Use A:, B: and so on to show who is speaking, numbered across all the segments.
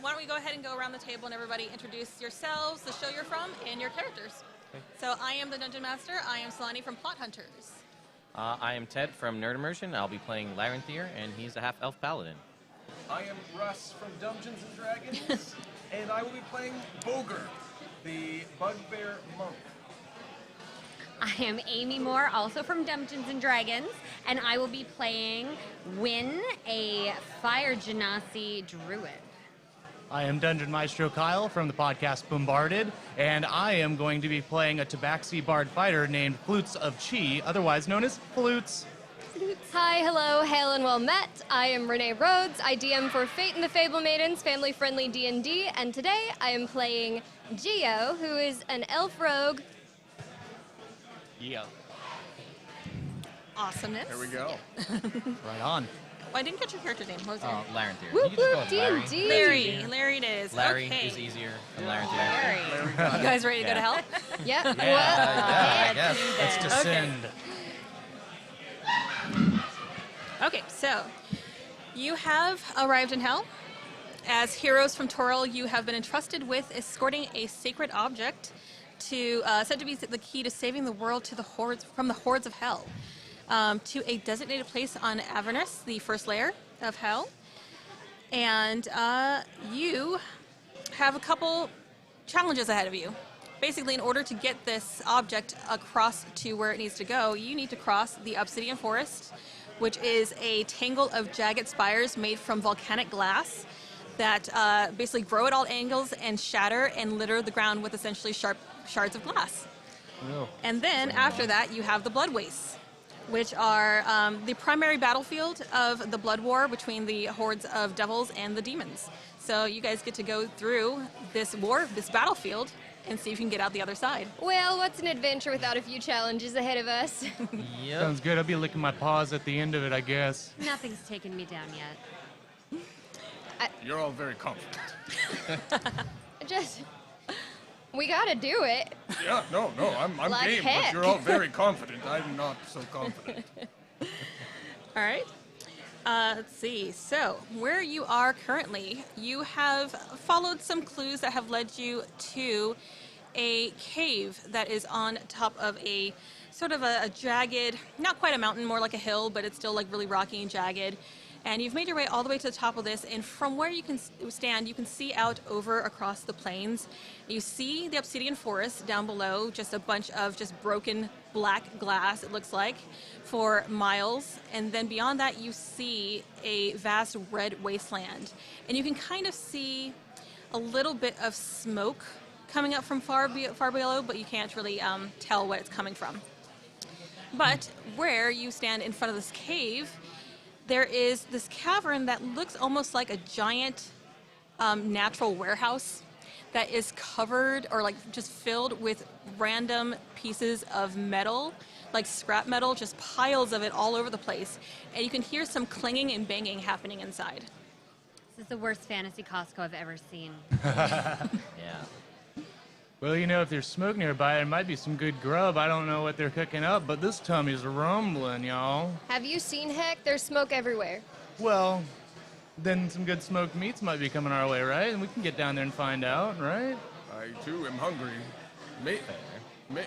A: why don't we go ahead and go around the table and everybody introduce yourselves, the show you're from, and your characters. Okay. So I am the Dungeon Master. I am Solani from Plot Hunters.
B: I am Ted from Nerd Immersion. I'll be playing Larenthier, and he's a half-elf paladin.
C: I am Russ from Dungeons & Dragons, and I will be playing Boger, the bugbear monk.
D: I am Amy Moore, also from Dungeons & Dragons, and I will be playing Wynn, a Fire Genasi druid.
E: I am Dungeon Maestro Kyle from the podcast Bombarded, and I am going to be playing a Tabaxi bard fighter named Flutes of Chi, otherwise known as Flutes.
F: Hi, hello, hail and well met. I am Renee Rhodes. I DM for Fate and the Fable Maidens, family-friendly D&D, and today I am playing Geo, who is an elf rogue.
E: Yeah.
A: Awesomeness.
C: There we go.
E: Right on.
A: Well, I didn't get your character name. What was your
B: Larenthier.
F: Whoop,
B: You can just go
F: whoop,
B: with
F: D&D.
A: Larry. Larry it is.
B: Larry
A: okay.
B: is easier than Larenthier.
A: Larry. You guys ready to go to hell?
F: Yep.
B: I guess.
E: Let's descend.
A: Okay, so you have arrived in hell. As heroes from Toril, you have been entrusted with escorting a sacred object to said to be the key to saving the world to the hordes from the hordes of hell, to a designated place on Avernus, the first layer of hell. And you have a couple challenges ahead of you. Basically, in order to get this object across to where it needs to go, you need to cross the obsidian forest, which is a tangle of jagged spires made from volcanic glass that basically grow at all angles and shatter and litter the ground with essentially sharp shards of glass.
E: Oh.
A: And then after that, you have the blood wastes, which are the primary battlefield of the blood war between the hordes of devils and the demons. So you guys get to go through this war, this battlefield, and see if you can get out the other side.
F: Well, what's an adventure without a few challenges ahead of us?
B: Yep.
E: Sounds good. I'll be licking my paws at the end of it, I guess.
D: Nothing's taken me down yet.
C: You're all very confident.
F: We gotta do it.
C: Yeah, no, I'm
F: Like
C: game,
F: heck.
C: but you're all very confident. I'm not so confident.
A: All right. Let's see. So, where you are currently, you have followed some clues that have led you to a cave that is on top of a sort of a jagged, not quite a mountain, more like a hill, but it's still like really rocky and jagged. And you've made your way all the way to the top of this, and from where you can stand, you can see out over across the plains. You see the obsidian forest down below, just a bunch of just broken black glass, it looks like, for miles. And then beyond that, you see a vast red wasteland. And you can kind of see a little bit of smoke coming up from far below, but you can't really tell what it's coming from. But where you stand in front of this cave, there is this cavern that looks almost like a giant natural warehouse that is covered or like just filled with random pieces of metal, like scrap metal, just piles of it all over the place. And you can hear some clanging and banging happening inside.
D: This is the worst fantasy Costco I've ever seen.
B: Yeah.
E: Well, you know, if there's smoke nearby, there might be some good grub. I don't know what they're cooking up, but this tummy's rumbling, y'all.
F: Have you seen Heck? There's smoke everywhere.
E: Well, then some good smoked meats might be coming our way, right? And we can get down there and find out, right?
C: I, too, am hungry.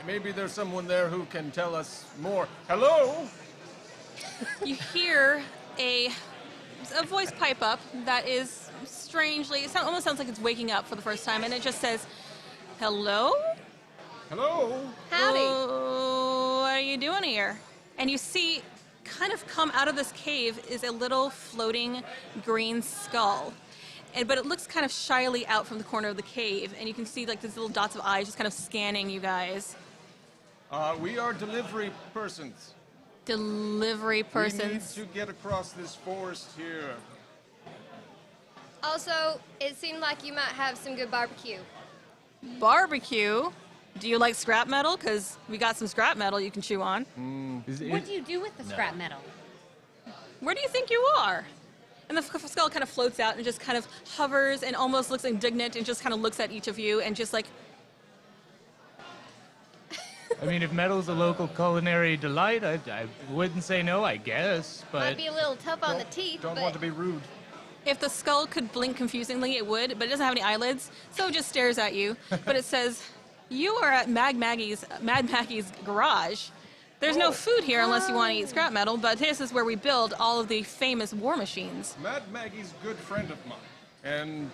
C: Maybe there's someone there who can tell us more. Hello?
A: You hear a voice pipe up that is strangely, it almost sounds like it's waking up for the first time, and it just says, "Hello?
C: Hello?
F: Howdy.
A: What are you doing here?" And you see, kind of come out of this cave is a little floating green skull. But it looks kind of shyly out from the corner of the cave, and you can see like these little dots of eyes just kind of scanning you guys.
C: We are delivery persons.
A: Delivery persons.
C: We need to get across this forest here.
F: Also, it seemed like you might have some good barbecue.
A: Barbecue? Do you like scrap metal? Because we got some scrap metal you can chew on.
D: What do you do with the scrap metal?
A: Where do you think you are? And the skull kind of floats out and just kind of hovers and almost looks indignant and just kind of looks at each of you and just like...
E: I mean, if metal's a local culinary delight, I wouldn't say no, I guess, but...
F: Might be a little tough on the teeth,
C: Don't
F: but
C: want to be rude.
A: If the skull could blink confusingly, it would, but it doesn't have any eyelids, so it just stares at you. But it says, "You are at Mad Maggie's garage. There's no food here unless you want to eat scrap metal, but this is where we build all of the famous war machines."
C: Mad Maggie's a good friend of mine, and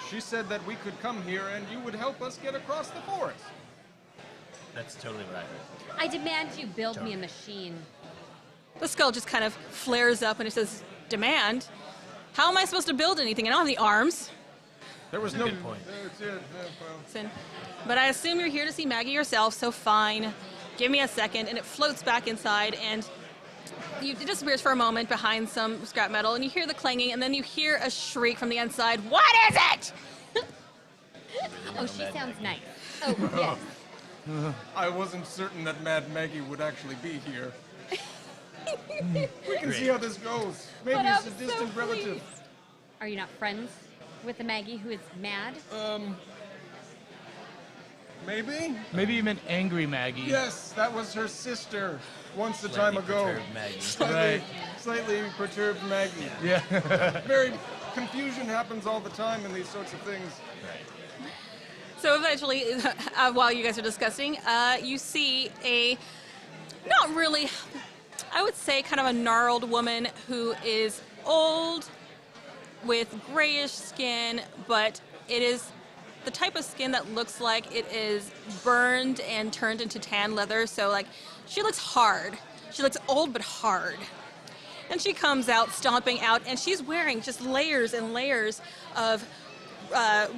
C: she said that we could come here and you would help us get across the forest.
B: That's totally what I heard.
D: I demand you build me a machine.
A: The skull just kind of flares up and it says, "Demand? How am I supposed to build anything? I don't have the arms."
C: There was
B: That's a
C: no
B: good point.
A: Listen, but I assume you're here to see Maggie yourself, so fine. Give me a second, and it floats back inside, and it disappears for a moment behind some scrap metal, and you hear the clanging, and then you hear a shriek from the inside. "What is it?"
D: Oh, she sounds nice. Oh, yes.
C: I wasn't certain that Mad Maggie would actually be here. We can see how this goes. Maybe
F: But
C: it's a
F: I'm so
C: distant relative.
D: Are you not friends with the Maggie who is mad?
C: Maybe?
E: Maybe you meant angry Maggie.
C: Yes, that was her sister once a time
B: Slightly
C: ago.
B: perturbed Maggie.
C: Slightly, slightly perturbed Maggie.
E: Yeah.
C: Very confusion happens all the time in these sorts of things.
B: Right.
A: So eventually, while you guys are discussing, you see a, not really, I would say kind of a gnarled woman who is old with grayish skin, but it is the type of skin that looks like it is burned and turned into tan leather. So like, she looks hard. She looks old but hard. And she comes out, stomping out, and she's wearing just layers and layers of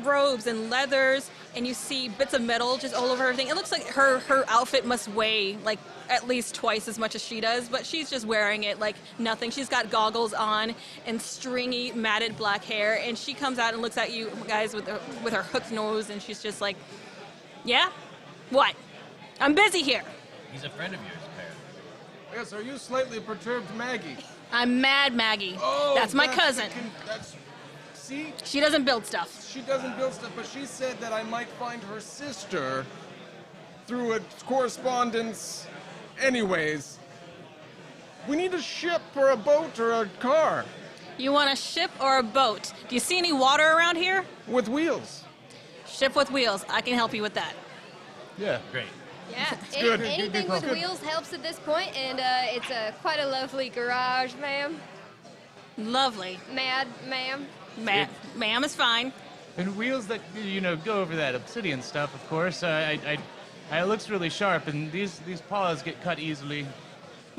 A: robes and leathers, and you see bits of metal just all over everything. It looks like her outfit must weigh like at least twice as much as she does, but she's just wearing it like nothing. She's got goggles on and stringy matted black hair, and she comes out and looks at you guys with her hooked nose, and she's just like, "Yeah? What? I'm busy here.
B: He's a friend of yours, apparently.
C: Yes, are you slightly perturbed Maggie?
A: I'm Mad Maggie.
C: Oh,
A: That's my cousin.
C: See?
A: She doesn't build stuff."
C: She doesn't build stuff, but she said that I might find her sister through a correspondence. Anyways, we need a ship or a boat or a car
A: You want a ship or a boat? Do you see any water around here?
C: with wheels.
A: Ship with wheels. I can help you with that.
E: Yeah.
B: Great.
F: Yeah,
C: good.
F: anything
C: Good.
F: with wheels helps at this point, and it's quite a lovely garage, ma'am.
A: Lovely.
F: Ma'am.
A: Ma'am is fine.
E: And wheels that, go over that obsidian stuff, of course. It looks really sharp, and these paws get cut easily.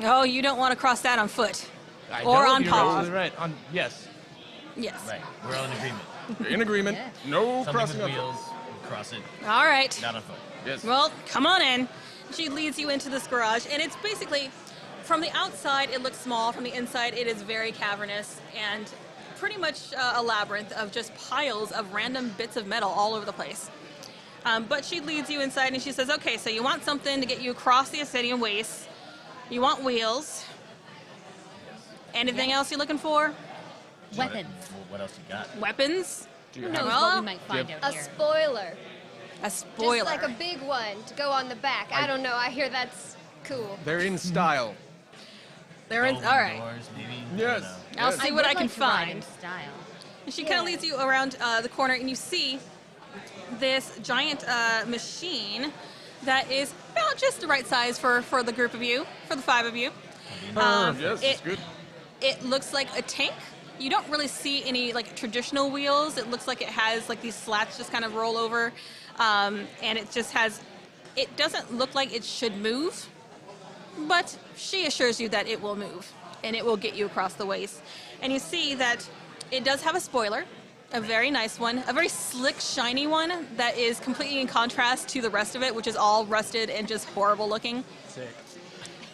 A: Oh, you don't want to cross that on foot.
E: I
A: Or
E: know,
A: on
E: you're
A: paws.
E: absolutely right. Yes.
A: Yes.
B: Right. We're all in agreement.
C: In agreement.
D: Yeah.
C: No
B: Something
C: crossing
B: with
C: of
B: wheels, we cross it,
A: All right.
B: not on foot.
C: Yes.
A: Well, come on in. She leads you into this garage, and it's basically, from the outside, it looks small. From the inside, it is very cavernous and pretty much a labyrinth of just piles of random bits of metal all over the place. But she leads you inside, and she says, "Okay, so you want something to get you across the obsidian waste. You want wheels. Anything else you're looking for?
D: Weapons.
B: What else you got?
A: Weapons?
D: Who knows
A: Well,
D: what we might find
F: A
D: out here?
F: spoiler.
A: A spoiler.
F: Just like a big one to go on the back. I don't know. I hear that's cool.
C: They're in style.
A: They're in. All right.
B: Doors, maybe?
C: Yes.
A: I'll
C: yes.
A: see what
D: would
A: I can
D: like to ride
A: find.
D: in style.
A: And she kind of leads you around the corner, and you see this giant machine that is about just the right size for the group of you, for the five of you.
C: Yes, it's good.
A: It looks like a tank. You don't really see any like traditional wheels. It looks like it has like these slats just kind of roll over, and it just has. It doesn't look like it should move, but she assures you that it will move, and it will get you across the waste. And you see that it does have a spoiler, a very nice one, a very slick, shiny one that is completely in contrast to the rest of it, which is all rusted and just horrible looking.
E: Sick.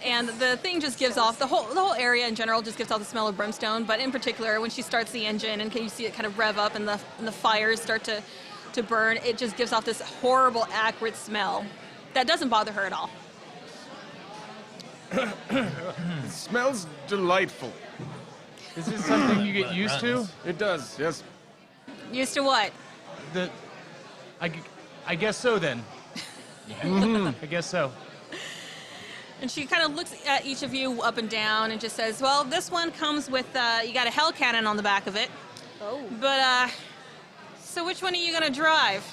A: And the thing just gives off, the whole area in general just gives off the smell of brimstone, but in particular when she starts the engine and you see it kind of rev up and the fires start to burn, it just gives off this horrible, acrid smell that doesn't bother her at all.
C: It smells delightful.
E: Is this something you get
B: Well, it
E: used to?
B: runs.
C: It does, yes.
A: Used to what?
E: I guess so then. I guess so.
A: And she kind of looks at each of you up and down and just says, well, this one comes with, you got a hell cannon on the back of it.
F: Oh.
A: But, so which one are you going to drive?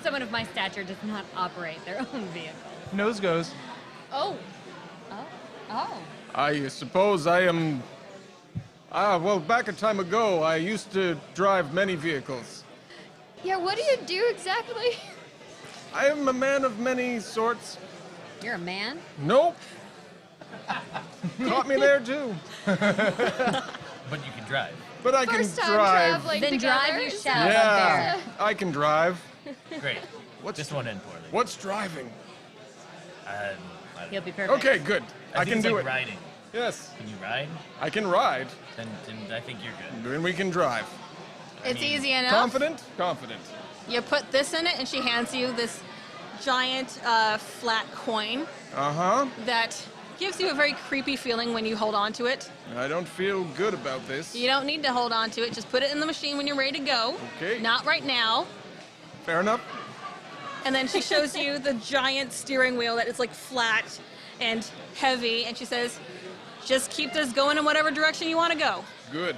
D: Someone of my stature does not operate their own vehicle.
E: Nose goes.
F: Oh.
D: Oh.
C: I suppose I am... well, back a time ago, I used to drive many vehicles.
F: Yeah, what do you do exactly?
C: I am a man of many sorts.
D: You're a man?
C: Nope. Caught me there, too.
B: But you can drive.
C: But I
F: First
C: can
F: time
C: drive.
F: traveling
D: Then
F: together.
D: drive you shall up
C: Yeah,
D: there.
C: I can drive.
B: Great.
C: What's-
B: This won't end poorly.
C: What's driving?
D: He'll be perfect.
C: Okay, good. I
B: think
C: can
B: it's
C: do
B: like
C: it.
B: riding.
C: Yes,
B: Can you ride?
C: I can ride.
B: Then I think you're good.
C: Then we can drive.
A: It's
B: mean,
A: easy enough.
C: Confident? Confident.
A: You put this in it, and she hands you this giant flat coin
C: Uh-huh.
A: that gives you a very creepy feeling when you hold on to it.
C: I don't feel good about this.
A: You don't need to hold on to it. Just put it in the machine when you're ready to go.
C: Okay.
A: Not right now.
C: Fair enough.
A: And then she shows you the giant steering wheel that is like flat and heavy, and she says, just keep this going in whatever direction you want to go.
C: Good.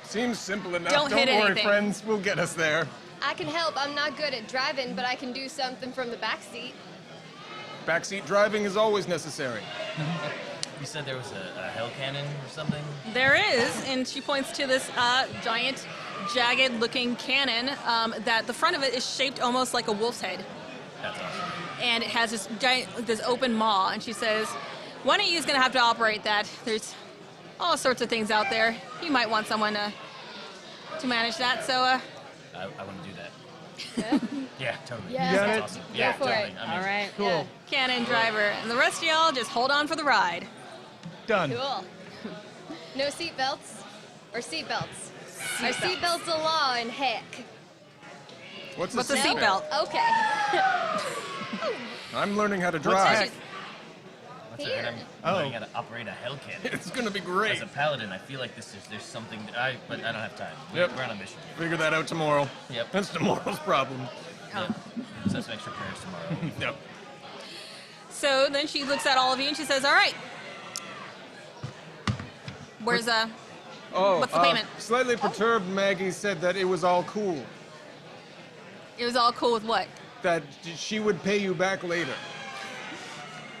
C: Seems simple enough.
A: Don't hit
C: worry,
A: anything.
C: friends. We'll get us there.
F: I can help. I'm not good at driving, but I can do something from the back seat.
C: Backseat driving is always necessary.
B: You said there was a hell cannon or something?
A: There is, and she points to this giant, jagged-looking cannon that the front of it is shaped almost like a wolf's head.
B: That's awesome.
A: And it has this giant, this open maw, and she says, one of you is going to have to operate that. There's all sorts of things out there. You might want someone to manage that, so
B: I want to do that. Yeah, totally.
F: Yeah.
E: Got
B: That's
E: it.
B: awesome.
F: Go
B: Yeah,
F: for
B: totally.
F: it.
B: I'm in.
D: All right.
E: Cool.
A: cannon driver. And the rest of y'all just hold on for the ride.
E: Done.
F: Cool. No seatbelts? Or seatbelts? Are seatbelts a law in heck?
C: What's
A: What's a
C: seat
A: seatbelt?
C: belt?
F: Okay.
C: I'm learning how to
E: What's
C: drive.
E: heck?
B: What's
F: Here.
B: I'm
E: Oh.
B: learning how to operate a hell cannon.
C: It's gonna be great.
B: As a paladin, I feel like there's something but I don't have time.
C: Yep.
B: We're on a mission.
C: Figure that out tomorrow.
B: Yep.
C: That's tomorrow's problem.
B: Yep. Let's have some extra prayers tomorrow.
C: Yep.
A: So then she looks at all of you and she says, all right. Where's
C: Oh,
A: What's the payment?
C: Slightly perturbed Maggie said that it was all cool.
A: it was all cool with what?
C: That she would pay you back later.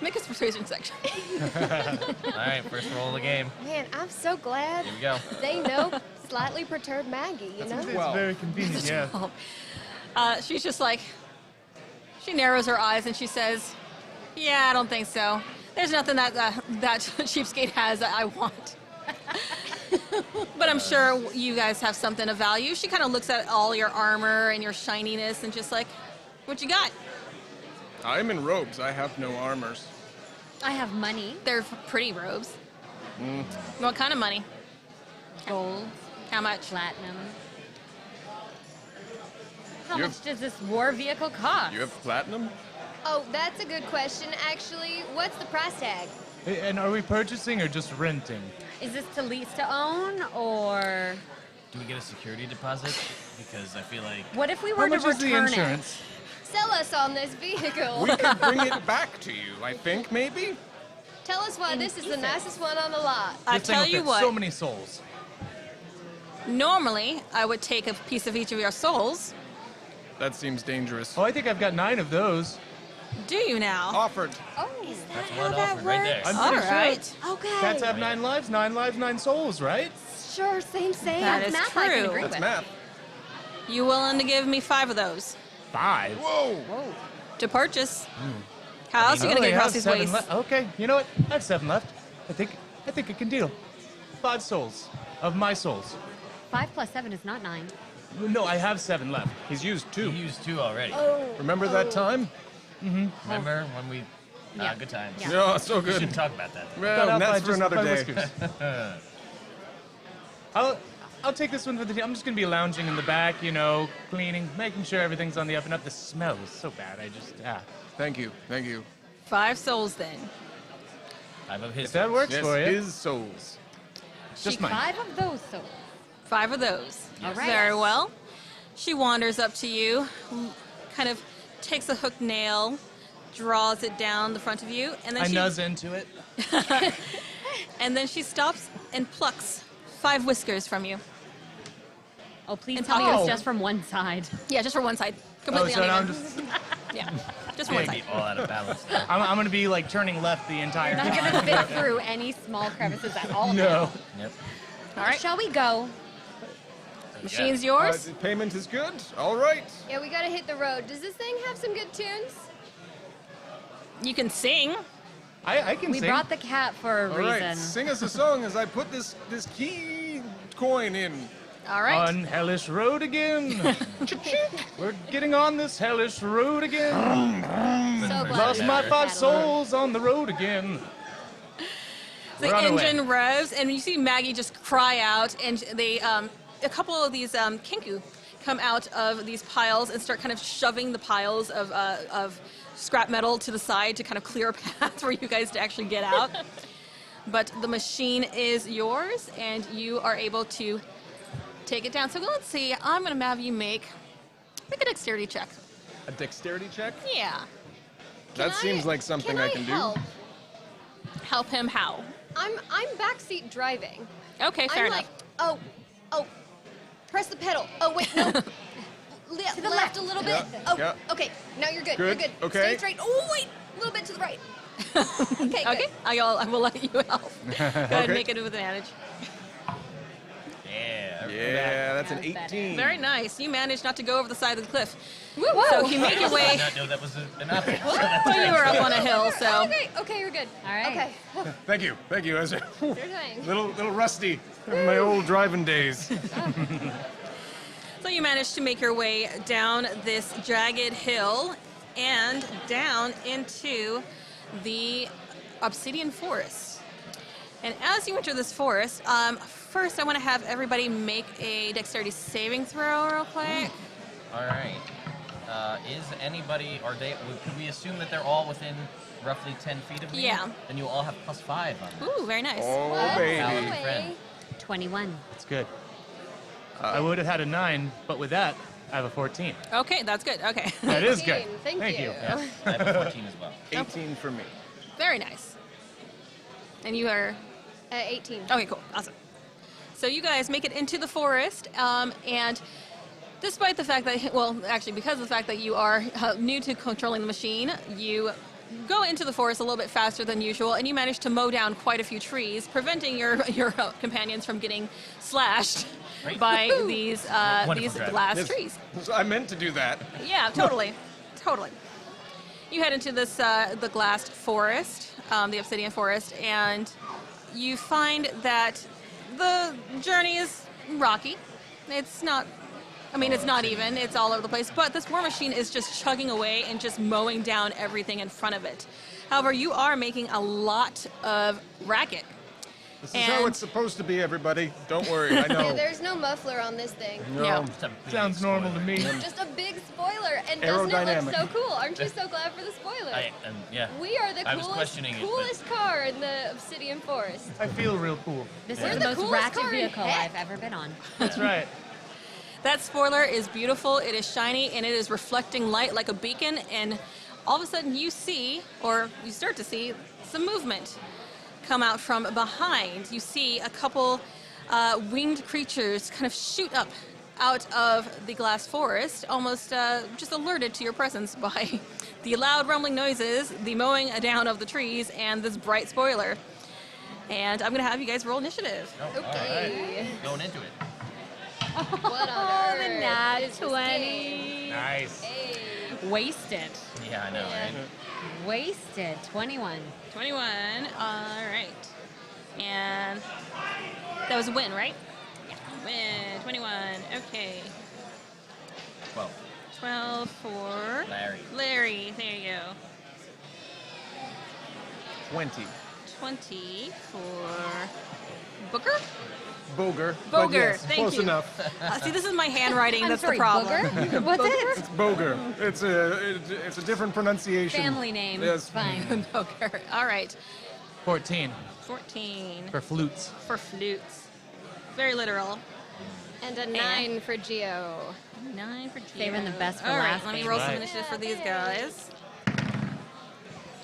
A: Make a persuasion section.
B: All right, first roll of the game.
F: Man, I'm so glad
B: Here we go.
F: they know slightly perturbed Maggie, you know?
E: It's
C: Well,
E: very convenient, yeah.
A: She's just like, she narrows her eyes and she says, yeah, I don't think so. There's nothing that that cheapskate has that I want. But I'm sure you guys have something of value. She kind of looks at all your armor and your shininess and just like, what you got?
C: I'm in robes. I have no armors.
D: I have money,
A: They're pretty robes. What kind of money?
D: gold,
A: How much?
D: platinum. How
C: You
D: much
C: have-
D: does this war vehicle cost?
C: You have platinum?
F: Oh, that's a good question, actually. What's the price tag?
E: Hey, and are we purchasing or just renting?
D: Is this to lease to own, or
B: Do we get a security deposit? Because I feel like
D: what if we
E: How
D: were
E: much
D: to
E: is the
D: return
E: insurance?
F: Sell us on this vehicle.
C: We can bring it back to you, I think, maybe?
F: Tell us why this is the nicest one on the lot.
A: I
E: This thing
A: tell
E: will
A: you
E: fit
A: what,
E: So many souls.
A: normally I would take a piece of each of your souls.
C: That seems dangerous.
E: Oh, I think I've got 9 of those.
A: Do you now?
C: Offered.
F: Oh,
B: that's one offered right there.
E: I'm
A: All
E: pretty sure.
A: right.
F: okay.
E: Cats have 9 lives, 9 souls, right?
F: Sure, same.
A: That is
D: math I can
A: true.
D: agree
C: That's
D: with.
C: math.
A: You willing to give me 5 of those
E: 5.
C: Whoa!
A: to purchase? How else are you
E: Oh,
A: gonna
E: I
A: get across
E: have
A: these
E: 7
A: ways?
E: left. Okay, you know what? I have 7 left. I think I can deal. 5 souls of my souls.
D: 5 plus 7 is not 9.
E: No, I have 7 left.
C: He's used
B: You
C: 2.
B: used 2 already.
C: Remember that time?
B: Remember when we?
D: Yeah.
B: Good times.
D: Yeah.
C: Yeah, so
B: We
C: good.
B: shouldn't talk about that.
E: Got
C: Well,
E: out by
C: that's for
E: just
C: another
E: my
C: day.
E: whiskers. I'll take this one for the team. I'm just gonna be lounging in the back, you know, cleaning, making sure everything's on the up and up. The smell is so bad. I just
C: Thank you. Thank you.
A: 5 souls then.
B: 5 of his.
E: If that works
C: Yes,
E: for you.
C: his souls.
E: Just mine.
D: 5 of those souls.
A: 5 of those.
D: All right.
A: Very well. She wanders up to you, kind of takes a hooked nail, draws it down the front of you, and then
E: I
A: she
E: nuzz into it.
A: and then she stops and plucks 5 whiskers from you.
D: Oh, please
A: And
D: tell me it
E: oh.
D: was just from one side.
A: Yeah, just for one side,
E: Oh,
A: completely
E: so now I'm
A: uneven.
E: just.
A: Yeah, just for one
B: Be
A: side.
B: all out of balance. There.
E: I'm gonna be like turning left the entire
D: Not
E: time.
D: gonna fit through any small crevices at all.
E: No.
B: Yep.
A: All right,
D: Shall we go?
A: machine's yours.
C: The payment is good. All right.
F: Yeah, we gotta hit the road. Does this thing have some good tunes?
A: You can sing.
E: I can
D: We
E: sing.
D: brought the cat for a
C: All
D: reason.
C: right. Sing us a song as I put this key coin in.
A: All right.
E: On hellish road again. We're getting on this hellish road again.
F: So glad
E: Lost
F: we
E: my
F: got
E: 5
F: that
E: souls on the road again.
A: The
E: We're on our way.
A: engine revs, and you see Maggie just cry out, and they, a couple of these kinku come out of these piles and start kind of shoving the piles of scrap metal to the side to kind of clear a path for you guys to actually get out. But the machine is yours, and you are able to take it down. So let's see. I'm going to have you make a dexterity check.
C: A dexterity check?
A: Yeah.
C: That seems like something I can do.
F: help?
A: Help him how?
F: I'm backseat driving.
A: Okay, fair
F: I'm
A: enough.
F: like, oh, press the pedal. Oh wait, no. To the left a little bit.
C: Yeah,
F: Oh,
C: yeah.
F: okay. Now you're good.
C: Good,
F: You're good.
C: okay.
F: Stay straight. Oh wait, a little bit to the right. Okay.
A: Okay,
F: Good.
A: I will let you help. Go ahead and
C: Okay.
A: make it with advantage.
B: Yeah.
C: Yeah, that's an
D: That's better.
C: 18.
A: Very nice. You managed not to go over the side of the cliff.
F: Whoa.
A: So you make your
B: I
A: way.
B: did not know that was an option.
A: Well, you were up on a hill, so.
F: Okay, you're good.
D: All right.
F: Okay.
C: Thank you. Thank you. I was
F: You're doing.
C: little rusty from my old driving days.
A: So you managed to make your way down this jagged hill and down into the obsidian forest. And as you enter this forest, first I want to have everybody make a dexterity saving throw real quick.
B: All right. Is anybody, could we assume that they're all within roughly 10 feet of me?
A: Yeah.
B: Then you all have +5 on them.
A: Ooh, very nice.
C: Oh,
F: What?
C: baby.
B: Paladin
F: Way.
B: friend.
D: 21.
E: It's good. I would have had a 9, but with that, I have a 14.
A: Okay, that's good. Okay.
E: That is good.
F: 18. Thank you.
B: Yeah, I have a 14 as well.
C: 18 for me.
A: Very nice. And you are
F: 18.
A: okay, cool, awesome. So you guys make it into the forest, and despite the fact that, well, actually, because of the fact that you are new to controlling the machine, you go into the forest a little bit faster than usual, and you manage to mow down quite a few trees, preventing your companions from getting slashed
B: Right.
A: by these
B: Wonderful driving.
A: glass
C: Yes.
A: trees.
C: So I meant to do that.
A: Yeah, totally, totally. You head into this the glassed forest, the obsidian forest, and you find that the journey is rocky. It's not. I mean, it's not even. It's all over the place. But this war machine is just chugging away and just mowing down everything in front of it. However, you are making a lot of racket.
C: This is how
A: And-
C: it's supposed to be, everybody. Don't worry, I
F: Yeah,
C: know.
F: there's no muffler on this thing.
A: No.
B: It's a big
E: Sounds normal to me.
F: Just a big spoiler. And doesn't it
C: Aerodynamic.
F: look so cool? Aren't you so glad for the spoiler?
B: Yeah.
F: We are the
B: I was questioning it, but-
F: coolest car in the obsidian forest.
E: I feel real cool.
D: This
F: We're
D: is
F: the
D: the most
F: coolest
D: ratchet
F: car in
D: vehicle
F: heck.
D: I've ever been on.
E: That's right.
A: That spoiler is beautiful. It is shiny and it is reflecting light like a beacon. And all of a sudden, you see, or you start to see, some movement come out from behind. You see a couple winged creatures kind of shoot up out of the glass forest, almost just alerted to your presence by the loud rumbling noises, the mowing down of the trees, and this bright spoiler. And I'm going to have you guys roll initiative.
B: Oh, all right.
F: Okay.
B: Going into it.
F: What on
D: Oh,
F: earth
D: the nat
F: is this game?
D: 20.
E: Nice.
F: Hey.
D: Wasted.
B: Yeah, I know, right?
D: Wasted. 21.
A: 21. All right. And that was a win, right? Yeah. Win. 21. Okay.
B: 12.
A: 12 for
B: Larry.
A: Larry. There you go.
C: 20.
A: 20 for Booker?
C: Boger. But
A: Boger,
C: yes,
A: thank
C: close
A: you.
C: enough.
A: See, this is my handwriting.
D: I'm
A: That's
D: sorry,
A: the problem.
D: Booger? What's it?
C: It's Boger. It's a different pronunciation.
D: Family name.
C: Yes.
D: Fine.
A: Booker. All right.
E: 14
A: 14
E: for flutes.
A: for flutes. Very literal.
F: And a 9 for Geo.
A: 9 for Gio.
D: Saving the best for
A: All right,
D: last,
A: let me
D: baby.
A: roll some
E: Right.
A: initiative for these
F: Yeah,
A: guys.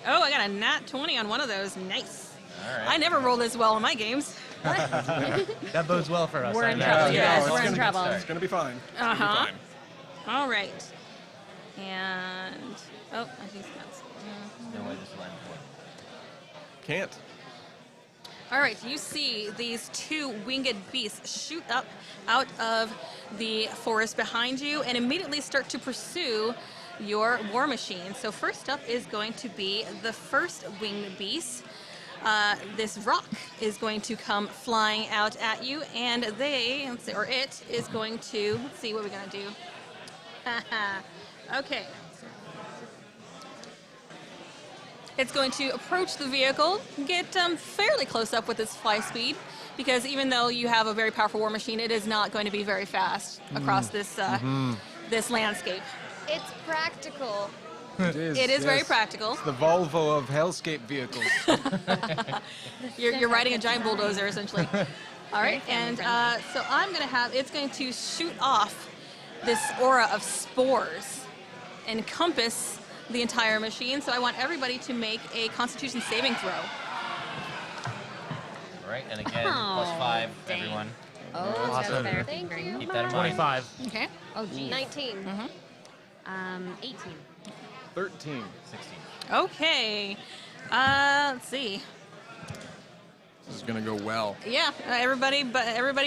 A: Oh, I got a nat 20 on one of those. Nice.
B: All right.
A: I never roll this well in my games.
E: That bodes well for us.
D: We're
E: I
D: in
E: imagine.
D: trouble.
A: Yeah,
D: Yes,
A: it's
D: we're in
C: gonna-
D: trouble.
C: It's gonna be fine. It's gonna be
A: Uh-huh.
C: fine.
A: All right. And I think that's.
B: No way this will end well.
C: Can't.
A: All right, you see these two winged beasts shoot up out of the forest behind you and immediately start to pursue your war machine. So first up is going to be the first winged beast. This rock is going to come flying out at you, and it is going to, let's see what we're going to do. Okay. It's going to approach the vehicle, get fairly close up with its fly speed, because even though you have a very powerful war machine, it is not going to be very fast across this this landscape.
F: It's practical.
A: It is very
C: yes.
A: practical.
C: The Volvo of hellscape vehicles.
A: You're riding a giant bulldozer, essentially. All right, and so I'm going to have, it's going to shoot off this aura of spores, encompass the entire machine. So I want everybody to make a Constitution saving throw.
B: All right, and again,
D: Oh,
B: +5,
D: dang.
B: everyone.
D: Oh,
E: Awesome.
D: that's better.
F: Thank you.
B: Keep that in mind.
E: 25.
A: Okay.
D: Oh, geez.
F: 19.
D: 18.
C: 13.
B: 16.
A: Okay. Let's see.
C: This is gonna go well.
A: Yeah, everybody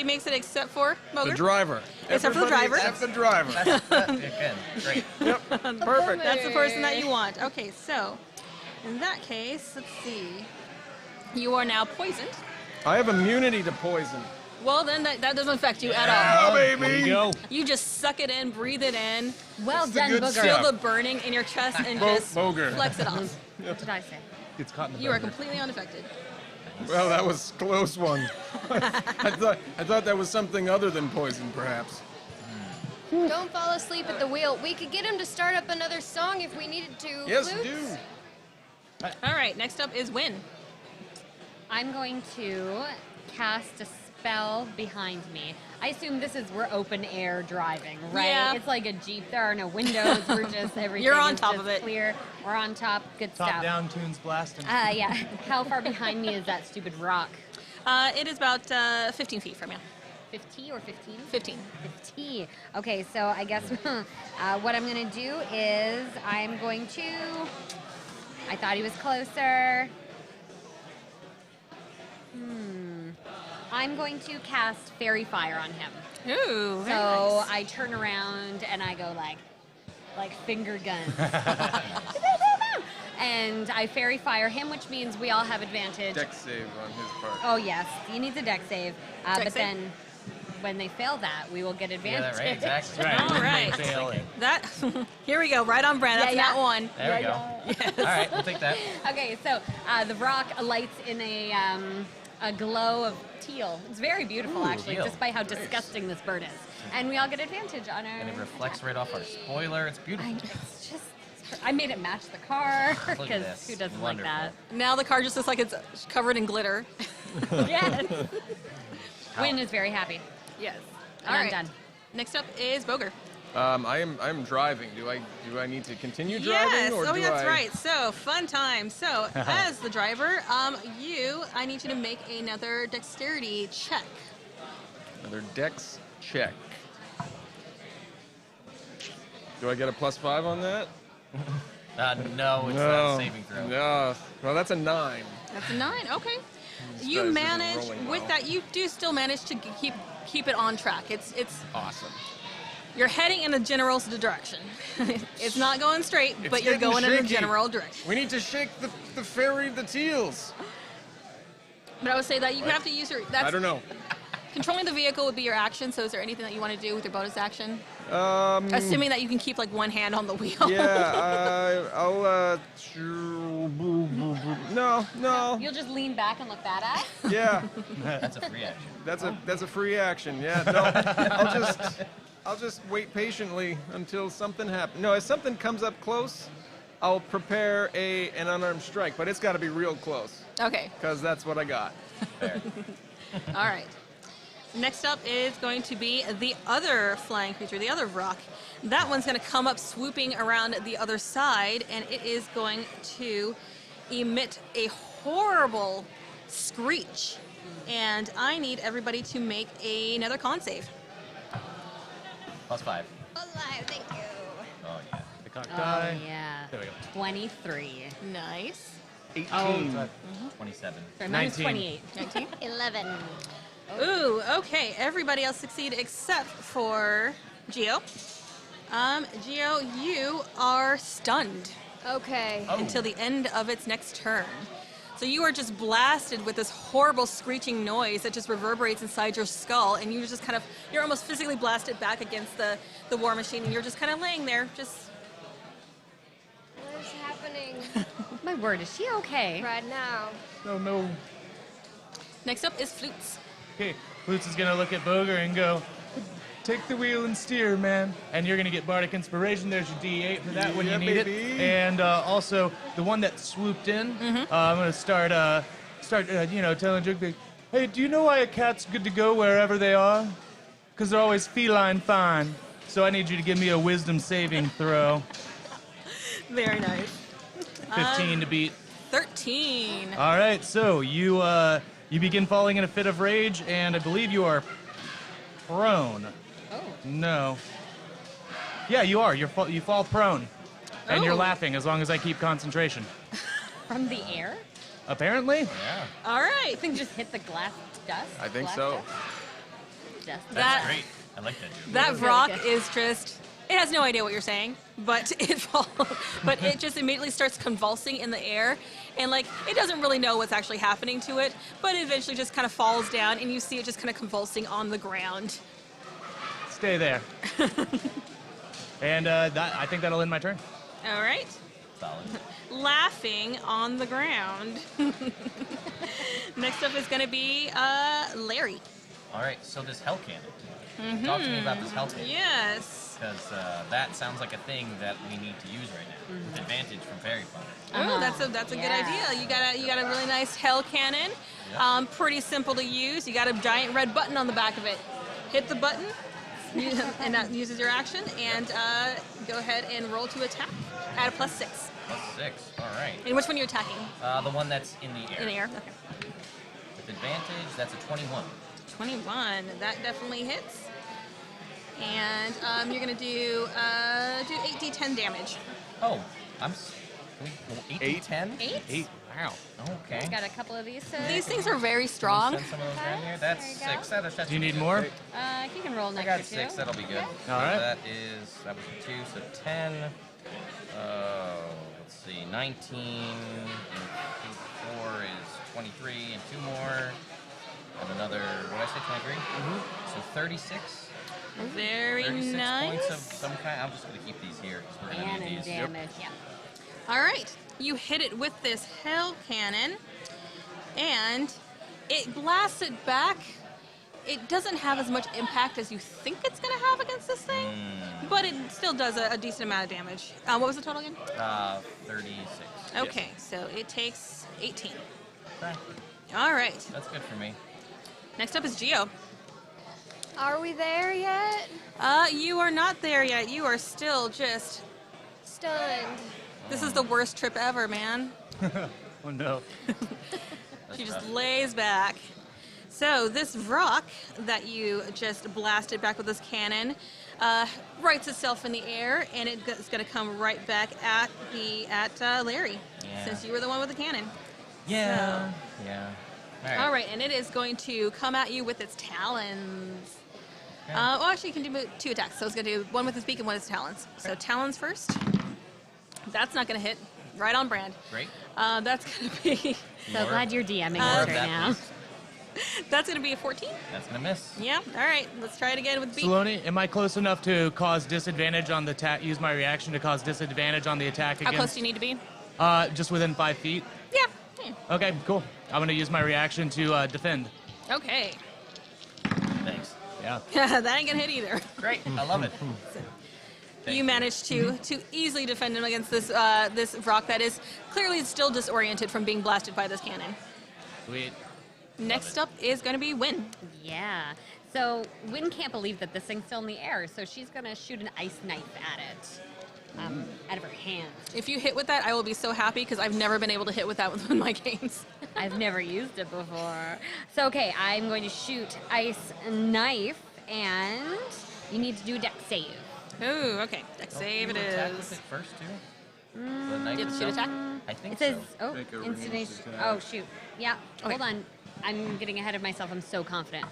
A: makes it except for
C: The
A: Moger.
C: driver.
A: Except for the
C: Everybody
A: driver.
C: Except the driver.
B: Again, great.
A: Perfect. That's the person that you want. Okay, so in that case, let's see. You are now poisoned.
C: I have immunity to poison.
A: Well, then that doesn't affect you at all.
C: Oh, baby.
E: Go.
A: You just suck it in, breathe it in,
D: Well
C: That's the
D: done,
C: good
D: Booger.
C: stuff.
A: feel the burning in your chest, and just
C: Boger.
A: flex it off.
D: What did I say?
E: It's caught in the
A: You are
E: burger.
A: completely unaffected.
C: Well, that was a close one. I thought that was something other than poison, perhaps.
F: Don't fall asleep at the wheel. We could get him to start up another song if we needed to.
C: Yes,
F: Flutes?
C: do.
A: All right, next up is Win.
D: I'm going to cast a spell behind me. I assume we're open air driving, right?
A: Yeah.
D: It's like a Jeep. There are no windows. We're just everything.
A: You're on
D: is
A: top
D: just
A: of it.
D: Clear. We're on top. Good
E: Top
D: stuff.
E: down tunes blasting.
D: Yeah. How far behind me is that stupid rock?
A: It is about 15 feet from you.
D: 50 or 15?
A: 15.
D: 50. Okay, so I guess what I'm going to do is I'm going to. I thought he was closer. I'm going to cast Fairy Fire on him.
A: Ooh, very
D: So
A: nice.
D: I turn around and I go like finger guns. And I Fairy Fire him, which means we all have advantage.
C: Deck save on his part.
D: Oh, yes. He needs a deck save.
A: Dex
D: But
A: save?
D: then when they fail that, we will get
B: Yeah,
D: advantage.
B: that right, exactly.
E: Right.
A: All right.
E: Fail it.
A: That here we go, right on brand. That's
D: Yeah, yeah.
A: that one.
B: There we go. All right, we'll take that.
D: Okay, so the rock alights in a glow of teal. It's very beautiful, actually,
B: teal.
D: just by how disgusting this bird is. And we all get advantage on our.
B: And it reflects right off our spoiler. It's beautiful.
D: It's just. I made it match the car
B: Look at
D: because
B: this.
D: who doesn't
B: Wonderful.
D: like
A: Now the car just looks like it's covered in glitter.
D: that? Yes. Win is very happy.
A: Yes.
D: And I'm done.
A: Next up is Boger.
C: I'm driving. Do I need to continue driving,
A: Yes.
C: or
A: Oh,
C: do
A: that's
C: I?
A: right. So fun time. So as the driver, I need you to make another dexterity check.
C: Another dex check. Do I get a +5 on that?
B: No, it's not a saving throw.
C: No. Well, that's a 9.
A: That's a 9. Okay.
C: This
A: You
C: dice isn't
A: manage
C: rolling
A: with
C: well.
A: that. You do still manage to keep it on track. It's
C: Awesome.
A: you're heading in a general direction. It's not going straight,
C: It's
A: but you're
C: getting
A: going in a
C: shaky.
A: general direction.
C: We need to shake the fairy, the teals.
A: But I would say that you have to use your.
C: I don't know.
A: Controlling the vehicle would be your action. So is there anything that you want to do with your bonus action?
C: Um.
A: Assuming that you can keep like one hand on the wheel.
C: Yeah. I'll. No.
D: You'll just lean back and look badass.
C: Yeah.
B: That's a free action.
C: That's a free action. Yeah. No. I'll just wait patiently until something happens. No, if something comes up close, I'll prepare an unarmed strike, but it's got to be real close,
A: Okay.
C: because that's what I got.
B: Fair.
A: All right. Next up is going to be the other flying creature, the other rock. That one's going to come up swooping around the other side, and it is going to emit a horrible screech. And I need everybody to make another con save.
B: +5.
F: Alive, thank you.
B: Oh, yeah.
E: The cock
D: Oh,
E: die.
D: yeah.
E: There we go.
D: 23.
A: Nice.
C: 18.
B: 27.
D: Sorry, mine was
E: 19.
D: 28.
A: 19.
F: 11.
A: Ooh, okay. Everybody else succeed except for Geo. Geo, you are stunned
F: Okay.
B: Oh.
A: until the end of its next turn. So you are just blasted with this horrible screeching noise that just reverberates inside your skull, and you just kind of, you're almost physically blasted back against the war machine, and you're just kind of laying there, just
F: What is happening
D: My word, is she okay?
F: right now?
E: Oh no.
A: next up is Flutes.
E: Okay, Flutes is gonna look at Boger and go, take the wheel and steer, man. And you're gonna get Bardic Inspiration. There's your D8 for that when
C: Yeah,
E: you need
C: baby.
E: it. And also the one that swooped in. I'm gonna start telling Jig, hey, do you know why a cat's good to go wherever they are? Because they're always feline fine. So I need you to give me a Wisdom saving throw.
A: Very nice.
E: 15 to beat.
A: 13.
E: All right, so you begin falling in a fit of rage, and I believe you are prone.
D: Oh.
E: No. Yeah, you are. You fall prone, and you're
A: Oh.
E: laughing as long as I keep concentration.
D: From the air?
E: Apparently.
B: Yeah.
A: All right.
D: I think just hit the glass dust?
C: I think
D: Glass
C: so.
D: Dust?
B: That's
A: That-
B: great. I like that, dude.
A: That
F: Really
A: rock
F: good.
A: is just, it has no idea what you're saying, but but it just immediately starts convulsing in the air, and like it doesn't really know what's actually happening to it, but it eventually just kind of falls down, and you see it just kind of convulsing on the ground.
E: Stay there. And I think that'll end my turn.
A: All right,
B: Solid.
A: laughing on the ground. Next up is going to be Larry.
B: All right, so this hell cannon. Talk to me about this hell cannon.
A: Yes.
B: Because that sounds like a thing that we need to use right now. With advantage from Fairy Fire.
A: Oh, that's a good
D: Yeah.
A: idea. You got a really nice hell cannon.
B: Yeah.
A: Pretty simple to use. You got a giant red button on the back of it. Hit the button, and that uses your action. And go ahead and roll to attack. Add a +6.
B: +6. All right.
A: And which one are you attacking?
B: The one that's in the air.
A: In the air. Okay.
B: With advantage, that's a 21.
A: 21. That definitely hits. And you're gonna do 8d10 damage.
B: Oh, I'm. 8
C: Eight?
B: 10?
A: 8.
E: Wow.
B: Okay.
D: I got a couple of these.
A: These things are very strong.
B: Send some of those down here. That's
D: There you
B: 6.
D: go.
B: That's
E: Do you need more?
D: You can roll
B: I
D: next
B: got
D: or
B: 6.
D: two.
B: That'll be good.
D: Okay.
E: All right.
B: That was a 2, so 10. Let's see. 19 and 4 is 23, and 2 more. And another, what did I say, 23? So 36.
A: Very
B: 36
A: nice.
B: points of some kind. I'm just going to keep these here because we're going to
D: Cannon
B: need these.
D: damage. Yeah.
A: All right, you hit it with this hell cannon, and it blasts it back. It doesn't have as much impact as you think it's going to have against this thing, but it still does a decent amount of damage. What was the total again?
B: 36.
A: Okay, so it takes 18.
B: Okay,
A: All right,
B: that's good for me.
A: next up is Geo.
F: Are we there yet?
A: You are not there yet. You are still just.
F: Stunned.
A: This is the worst trip ever, man.
E: Oh no.
A: She just lays back. So this rock that you just blasted back with this cannon rights itself in the air, and it's going to come right back at Larry,
B: Yeah.
A: since you were the one with the cannon.
B: Yeah. Yeah.
A: All right, and it is going to come at you with its talons.
B: Okay.
A: Well, actually, you can do 2 attacks. So it's going to do one with its beak and one with its talons. So talons first. That's not going to hit. Right on brand.
B: Great.
A: That's going to be
D: So
B: More-
D: glad you're DMing
B: more
D: us
B: of
D: right
B: that,
D: now.
B: please.
A: that's going to be a 14.
B: That's going to miss.
A: Yeah. All right. Let's try it again with beak.
E: Saloni, am I close enough to cause disadvantage on the attack? Use my reaction to cause disadvantage on the attack
A: How
E: against?
A: close do you need to be?
E: Just within 5 feet.
A: Yeah.
E: Okay, cool. I'm gonna use my reaction to defend.
A: Okay.
B: Thanks.
E: Yeah.
A: that ain't gonna hit either.
B: Great. I love it.
A: You managed to easily defend him against this this rock that is clearly still disoriented from being blasted by this cannon.
E: Sweet.
A: Next up is going to be Win.
D: Yeah. So Wynn can't believe that this thing's still in the air, so she's gonna shoot an ice knife at it. out of her hand.
A: If you hit with that, I will be so happy because I've never been able to hit with that with my games.
D: I've never used it before. So, okay, I'm going to shoot Ice Knife, and you need to do a deck save.
A: Ooh, okay. Deck save it
B: Attack with
A: is.
B: it first, too? The knife
A: Yep, shoot
B: itself?
A: attack.
B: I think
D: It says,
B: so.
C: Make a
D: instant.
C: ranged attack.
D: Oh, shoot. Yeah,
A: Okay.
D: hold on. I'm getting ahead of myself. I'm so confident.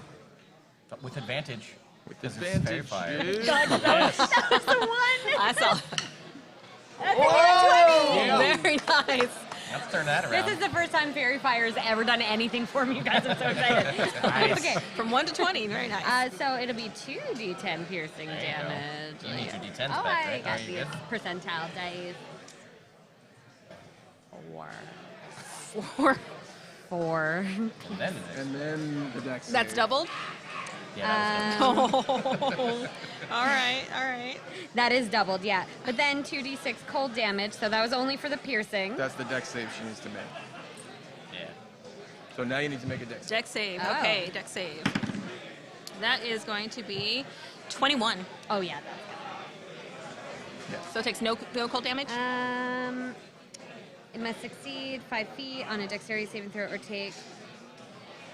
B: With advantage.
C: With
B: This is fairy
C: advantage,
B: fire.
C: dude.
A: I saw.
C: Yeah.
A: Very nice.
B: Let's turn that around.
D: This is the first time Fairy Fire has ever done anything for me, you guys. I'm so excited. Okay.
A: From 1 to 20. Very nice.
D: So it'll be 2d10 piercing
B: There you go.
D: damage.
B: You need your D10s
D: Oh,
B: back,
D: I
B: right?
D: got
B: Are you
D: these
B: good?
D: percentile dice.
A: 4.
D: 4.
B: And then the next.
C: And then the deck
A: That's
C: save.
A: doubled?
B: Yeah, that was good.
A: Oh. All right, all right.
D: That is doubled, yeah. But then 2d6 cold damage, so that was only for the piercing.
C: That's the deck save she needs to make.
B: Yeah.
C: So now you need to make a deck save.
A: Deck save.
D: Oh.
A: Okay, deck save. That is going to be 21.
D: Oh, yeah.
A: So it takes no cold damage?
D: It must succeed 5 feet on a dexterity saving throw or take...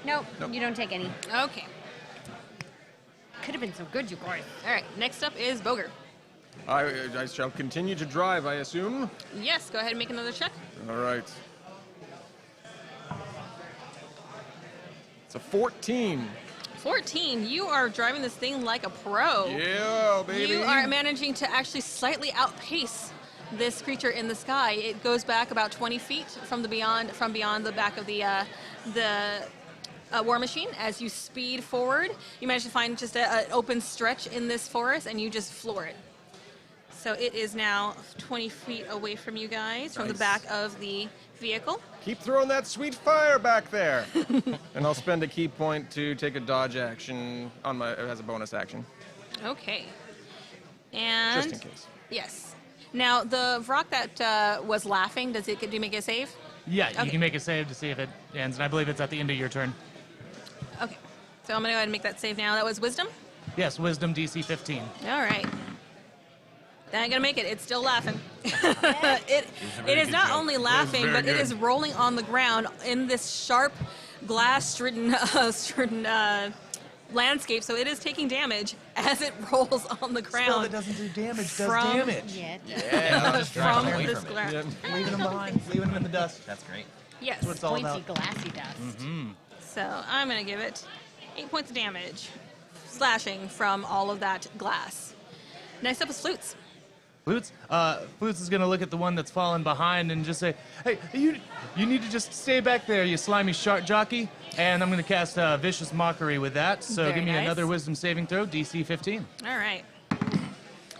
D: Nope,
C: Nope.
D: you don't take any.
A: Okay.
D: Could have been so good, you guys.
A: All right, next up is Boger.
C: I shall continue to drive, I assume.
A: Yes, go ahead and make another check.
C: All right. It's a 14.
A: 14. You are driving this thing like a pro.
C: Yeah, baby.
A: You are managing to actually slightly outpace this creature in the sky. It goes back about 20 feet from beyond the back of the war machine. As you speed forward, you manage to find just an open stretch in this forest, and you just floor it. So it is now 20 feet away from you guys, from the
C: Nice.
A: back of the vehicle.
C: Keep throwing that sweet fire back there. And I'll spend a key point to take a dodge action on my as a bonus action,
A: Okay. And
C: just in case.
A: yes. Now the rock that was laughing, do you make a save?
E: Yeah,
A: Okay.
E: you can make a save to see if it ends, and I believe it's at the end of your turn.
A: Okay. So I'm gonna go ahead and make that save now. That was wisdom.
E: Yes, Wisdom DC 15.
A: All right. That ain't gonna make it. It's still laughing. it is not only laughing,
C: very
A: but it
C: good.
A: is rolling on the ground in this sharp, glass-stricken landscape. So it is taking damage as it rolls on the
E: Spell
A: ground
E: that doesn't do damage does
A: From-
E: damage.
D: Yeah.
B: Yeah, just drive
A: from
B: away
A: this
B: from it.
A: ground.
C: Yeah.
E: Leaving them behind, leaving them in the dust.
B: That's great.
A: Yes.
E: That's what it's all
D: Pointy,
E: about.
D: glassy dust.
A: So I'm gonna give it 8 points of damage, slashing from all of that glass. Next up is flutes.
E: Flutes? Flutes is gonna look at the one that's fallen behind and just say, "Hey, you need to just stay back there, you slimy shark jockey." And I'm gonna cast Vicious Mockery with that. So
A: Very
E: give me
A: nice.
E: another Wisdom saving throw, DC 15.
A: All right.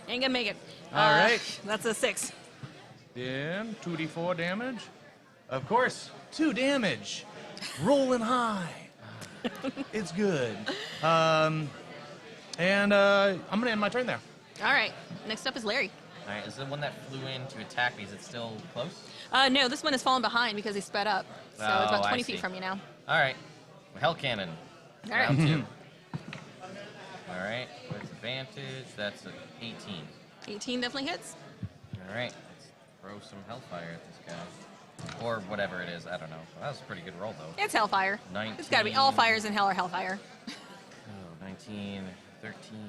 A: Ain't gonna make it.
E: All right.
A: That's a 6.
E: Then 2d4 damage. Of course, 2 damage. Rolling high. It's good. And I'm gonna end my turn there.
A: All right. Next up is Larry.
B: All right, is the one that flew in to attack me, is it still close?
A: No, this one has fallen behind because he sped up. So it's about
B: Oh, I
A: 20
B: see.
A: feet from you now.
B: All right. Hell cannon.
A: All right.
B: Round 2. All right, with advantage, that's an 18.
A: 18 definitely hits.
B: All right, let's throw some hellfire at this guy. Or whatever it is, I don't know. Well, that was a pretty good roll, though.
A: It's hellfire. It's got to be all
B: 19.
A: fires in hell are hellfire.
B: Oh, 19, 13. Jesus,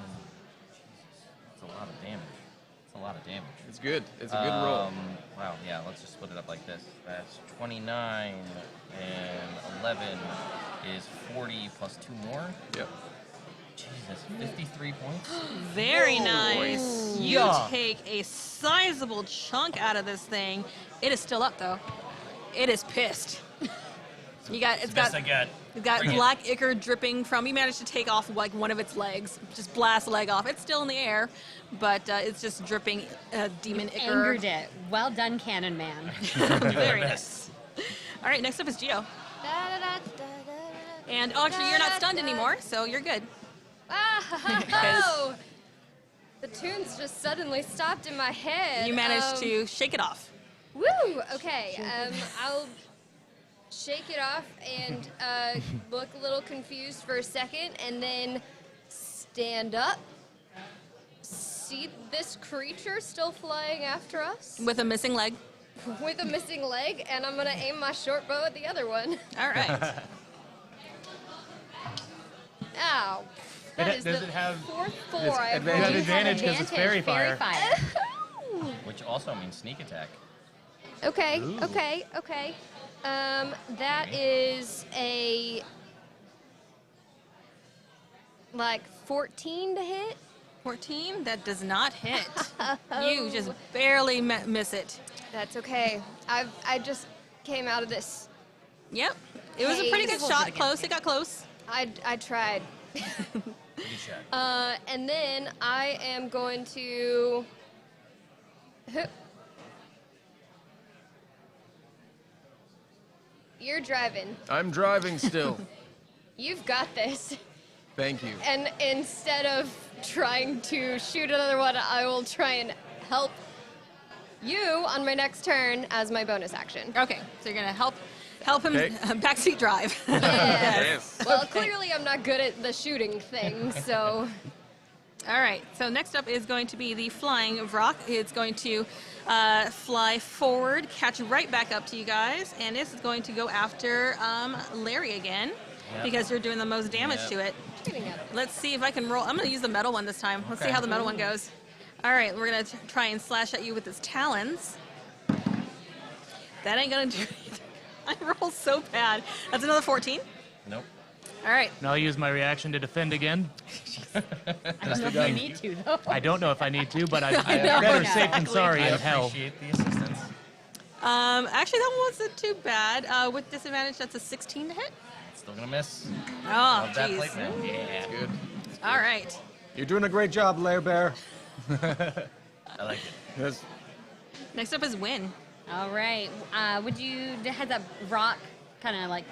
B: that's a lot of damage. That's a lot of damage.
C: It's good. It's a good roll.
B: Wow, yeah, let's just split it up like this. That's 29, and 11 is 40 plus 2 more.
C: Yep.
B: Jesus, 53 points?
A: Very nice. You
E: Yeah.
A: take a sizable chunk out of this thing. It is still up though. It is pissed. It's
B: Best I got.
A: It's got
B: Bring it.
A: black ichor dripping from. You managed to take off like one of its legs, just blast the leg off. It's still in the air, but it's just dripping demon ichor.
D: Angered it. Well done, Cannon Man.
A: Very nice. All right, next up is Gio. And actually, you're not stunned anymore, so you're good.
F: Oh! The tunes just suddenly stopped in my head.
A: You managed to shake it off.
F: Woo! Okay, I'll shake it off and look a little confused for a second, and then stand up, see this creature still flying after us
A: With a missing leg.
F: with a missing leg, and I'm gonna aim my short bow at the other one.
A: All right.
F: Ow. That is
E: does
F: the
E: it have-
F: fourth four
C: It's
F: I have
C: advantage.
F: rolled.
E: You have advantage 'cause it's fairy fire.
B: Which also means sneak attack.
F: Okay,
E: Ooh.
F: okay. That is a like 14 to hit.
A: 14. That does not hit. You just barely miss it.
F: That's okay. I just came out of this.
A: Yep. It was a pretty good
D: Hey.
A: shot. Close. It got close.
F: I tried.
B: Good shot.
F: And then I am going to. You're driving.
C: I'm driving still.
F: You've got this.
C: Thank you.
F: And instead of trying to shoot another one, I will try and help you on my next turn as my bonus action.
A: Okay. So you're gonna help him
C: Okay.
A: backseat drive.
C: Yes.
F: Well, clearly I'm not good at the shooting thing, so.
A: All right. So next up is going to be the flying rock. It's going to fly forward, catch right back up to you guys, and this is going to go after Larry again
B: Yep.
A: because you're doing the most damage
B: Yep.
A: to it.
F: Getting up.
A: Let's see if I can roll. I'm going to use the metal one this time. Let's see how the metal one goes. All right. We're going to try and slash at you with its talons. That ain't going to do anything. I roll so bad. That's another 14.
B: Nope.
A: All right.
E: And I'll use my reaction to defend again.
D: I don't know if you need to, though.
E: I don't know if I need to, but I'm
D: know.
E: better safe than
D: Exactly.
E: sorry
B: I
E: in hell.
B: appreciate the assistance.
A: Actually, that one wasn't too bad. With disadvantage, that's a 16 to hit.
B: Still gonna miss.
A: Oh,
B: Love that
A: jeez.
B: plate man. Yeah.
C: Good.
A: All right.
C: You're doing a great job, Lair Bear.
B: I like it.
C: Yes.
A: Next up is Win.
D: All right. Would you has that rock kind of like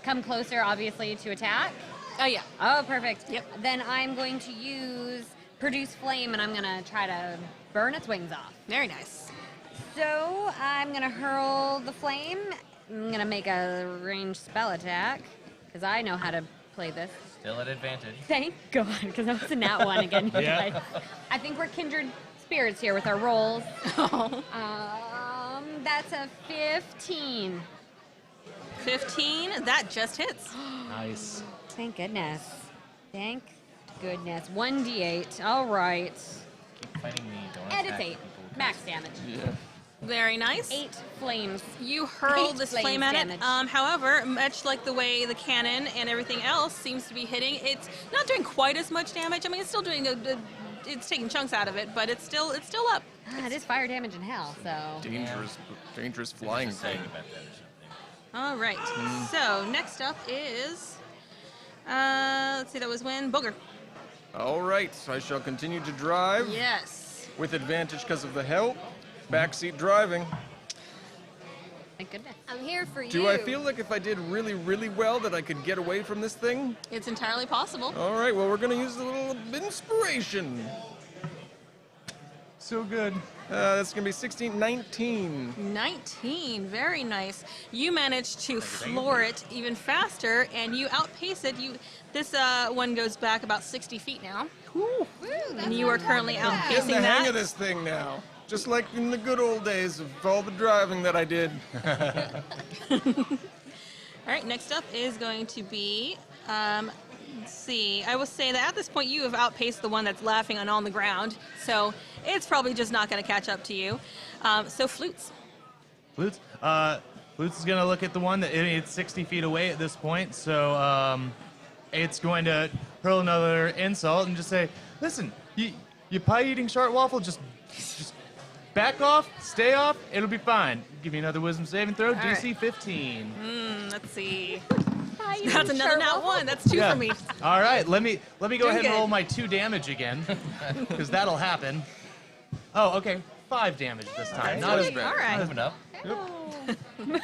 D: come closer, obviously, to attack?
A: Oh, yeah.
D: Oh, perfect.
A: Yep.
D: Then I'm going to use produce flame, and I'm gonna try to burn its wings off.
A: Very nice.
D: So I'm gonna hurl the flame. I'm gonna make a ranged spell attack because I know how to play this.
B: Still at advantage.
D: Thank God, because that was a nat one again.
E: Yeah.
D: I think we're kindred spirits here with our rolls.
A: Oh.
D: That's a 15.
A: 15. That just hits.
E: Nice.
D: Thank goodness. Thank goodness. 1d8. All right.
B: Keep fighting me. Don't
D: And it's
B: attack
D: 8.
B: people with
D: Max
B: guns.
D: damage.
A: Very nice.
D: 8 flames.
A: You hurl
D: 8
A: this
D: flames
A: flame at
D: damage.
A: it. However, much like the way the cannon and everything else seems to be hitting, it's not doing quite as much damage. I mean, it's still doing it's taking chunks out of it, but it's still up.
D: It is fire damage in hell, so.
C: Dangerous flying
B: Just saying
C: thing.
B: about that or something.
A: All right. So next up is, let's see, that was Win. Booger.
C: All right, I shall continue to drive
A: Yes.
C: with advantage because of the help. Backseat driving.
D: Thank goodness.
F: I'm here for you.
C: Do I feel like if I did really, really well that I could get away from this thing?
A: It's entirely possible.
C: All right, well, we're going to use a little inspiration.
E: So good.
C: That's going to be 16, 19.
A: 19. Very nice. You managed to floor it even faster, and you outpace it. This one goes back about 60 feet now. And you are currently
C: Getting
A: outpacing
C: the
A: that.
C: hang of this thing now. Just like in the good old days of all the driving that I did.
A: All right, next up is going to be, let's see, I will say that at this point you have outpaced the one that's laughing on the ground, so it's probably just not going to catch up to you. So Flutes.
E: Flutes. Flutes is gonna look at the one that it's 60 feet away at this point, so it's going to hurl another insult and just say, "Listen, you pie-eating short waffle, just back off, stay off, it'll be fine." Give me another wisdom saving throw,
A: All
E: DC
A: right.
E: 15.
A: Let's see. That's another nat one. That's 2
E: Yeah.
A: for me.
E: All right, let me go
A: Doing
E: ahead and
A: good.
E: roll my 2 damage again, because that'll happen. Oh, okay, 5 damage this time. Not as
C: All
E: bad.
A: right.
B: Moving up.
D: Moving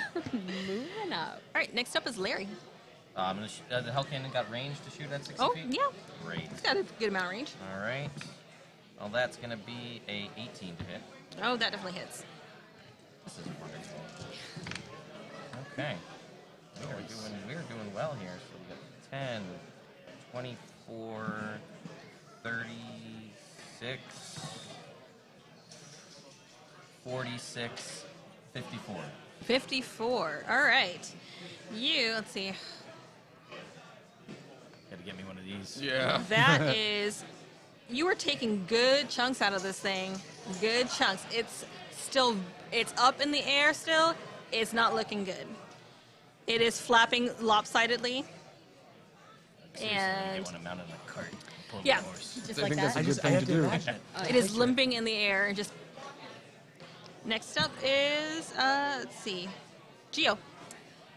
D: up.
A: All right, next up is Larry.
B: I'm gonna the Hell Cannon got range to shoot at 60
A: Oh,
B: feet?
A: yeah.
B: Great.
A: It's got a good amount of range.
B: All right. Well, that's gonna be a 18 to hit.
A: Oh, that definitely hits.
B: This is wonderful. Okay. We're doing well here. So we got 10, 24, 36, 36, 46, 54.
A: 54. All right. Let's see.
E: Gotta get me one of these.
C: Yeah.
A: That is, you are taking good chunks out of this thing. Good chunks. It's up in the air still. It's not looking good. It is flapping lopsidedly.
B: Seriously,
A: And-
B: you want to mount it on a cart. Pull
A: Yeah.
B: the horse.
F: Just
C: I
F: like
C: think that's
F: that.
C: a good thing to do.
A: It is limping in the air and just. Next up is, let's see, Geo.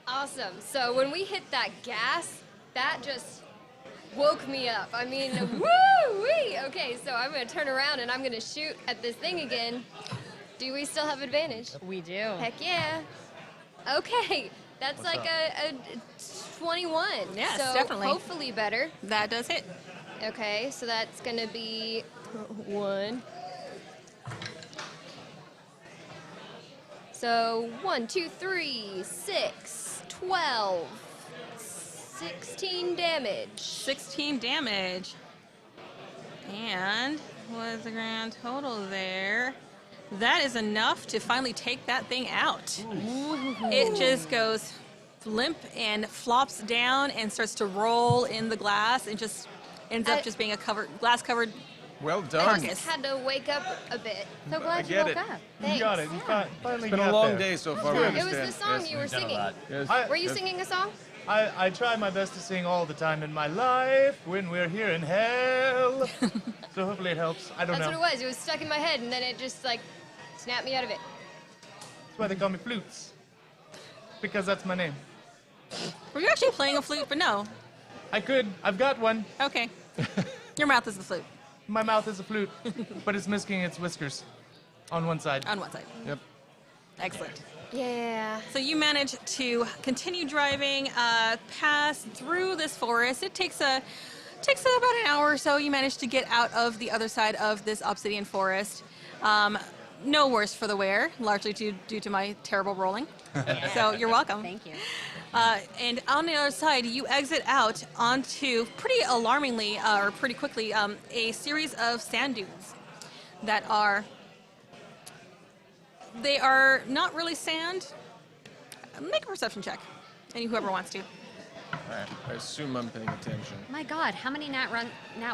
F: Awesome. So when we hit that gas, that just woke me up. I mean, woo-wee! Okay, so I'm going to turn around and I'm going to shoot at this thing again. Do we still have advantage?
D: We do.
F: Heck yeah. Okay, that's
E: What's
F: like
E: up?
F: a 21.
A: Yes,
F: so
A: definitely.
F: Hopefully better.
A: That does hit.
F: Okay, so that's going to be 1. So 1, 2, 3, 6, 12, 16 damage.
A: 16 damage. And what is the grand total there? That is enough to finally take that thing out. It just goes limp and flops down and starts to roll in the glass and just ends up
F: I-
A: just being a glass covered.
C: Well
F: I
C: done.
F: just had to wake up a bit. So glad you
C: get
F: woke
C: it.
F: up. Thanks.
E: You got it. You finally
C: It's been a
E: got
C: long
E: there.
C: day so far. we
F: It was
C: understand.
F: the song
C: Yes.
F: you were
B: We've done a
F: singing.
B: lot.
C: Yes.
E: I-
F: Were you
C: Yes.
F: singing a song?
E: I try my best to sing all the time in my life when we're here in hell. So hopefully it helps. I don't
F: That's
E: know.
F: what it was. It was stuck in my head, and then it just like snapped me out of it.
E: That's why they call me Flutes. Because that's my name.
A: Were you actually playing a flute? But no.
E: I could. I've got one.
A: Okay. Your mouth is the flute
E: My mouth is a flute, but it's missing its whiskers on one side.
A: on one side.
C: Yep.
A: Excellent.
F: Yeah.
A: So you manage to continue driving, pass through this forest. It takes about an hour or so. You manage to get out of the other side of this obsidian forest. No worse for the wear, largely due to my terrible rolling. So you're welcome.
D: Thank you.
A: And on the other side, you exit out onto, pretty alarmingly, or pretty quickly, a series of sand dunes that they are not really sand. Make a perception check, whoever wants to.
B: Alright.
C: I assume I'm paying attention.
D: My God, how many nat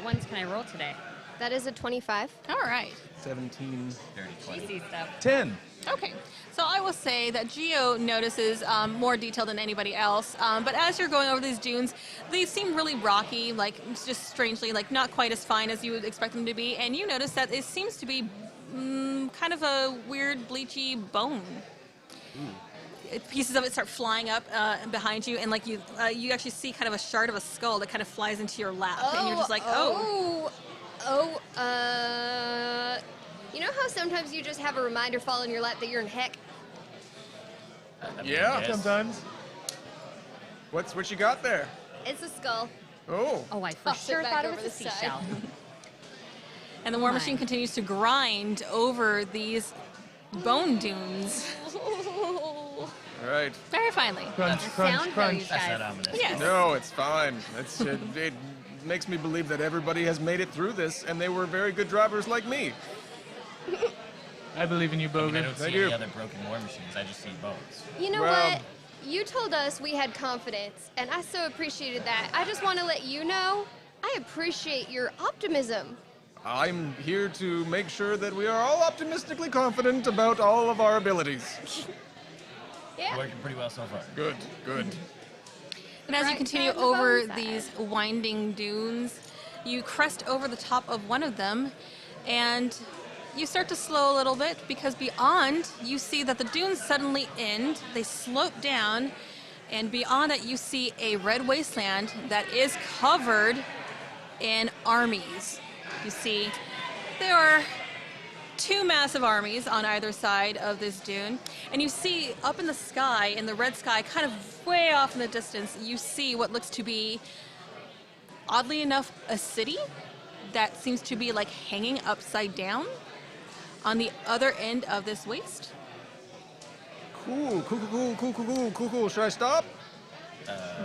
D: ones can I roll today?
F: That is a 25.
A: All right.
C: 17.
B: Dirty 20.
D: Easy stuff.
E: 10.
A: Okay, so I will say that Geo notices more detail than anybody else. But as you're going over these dunes, they seem really rocky, like just strangely, like not quite as fine as you would expect them to be. And you notice that it seems to be kind of a weird, bleachy bone. Pieces of it start flying up behind you, and like you actually see kind of a shard of a skull that kind of flies into your lap, and you're just like,
F: You know how sometimes you just have a reminder fall in your lap that you're in heck?
B: I mean,
C: Yeah.
B: yes.
E: Sometimes.
C: What you got there?
F: It's a skull.
C: Oh.
D: Oh, I for
F: Toss it
D: sure
F: back
D: thought it
F: over
D: was a
F: the side.
D: seashell.
A: And the war
D: my.
A: machine continues to grind over these bone dunes
C: All right.
A: very finely.
E: Crunch,
D: The
E: crunch,
D: sound
E: crunch.
D: goes-
B: That's
D: Guys.
B: not ominous.
A: Yes.
C: No, it's fine. It makes me believe that everybody has made it through this, and they were very good drivers like me.
E: I believe in you,
B: I mean, I
E: Bogan.
B: don't see
C: Thank you.
B: any other broken war machines. I just see bones.
F: You know
C: Well-
F: what? You told us we had confidence, and I so appreciated that. I just want to let you know I appreciate your optimism.
C: I'm here to make sure that we are all optimistically confident about all of our abilities.
F: Yeah.
B: Working pretty well so far.
C: Good, good.
A: And as you
F: Right
A: continue
F: side of the
A: over
F: bone side.
A: these winding dunes, you crest over the top of one of them, and you start to slow a little bit because beyond you see that the dunes suddenly end, they slope down, and beyond it you see a red wasteland that is covered in armies. You see there are two massive armies on either side of this dune, and you see up in the sky, in the red sky, kind of way off in the distance, you see what looks to be, oddly enough, a city that seems to be like hanging upside down on the other end of this waste.
C: Cool. Should I stop?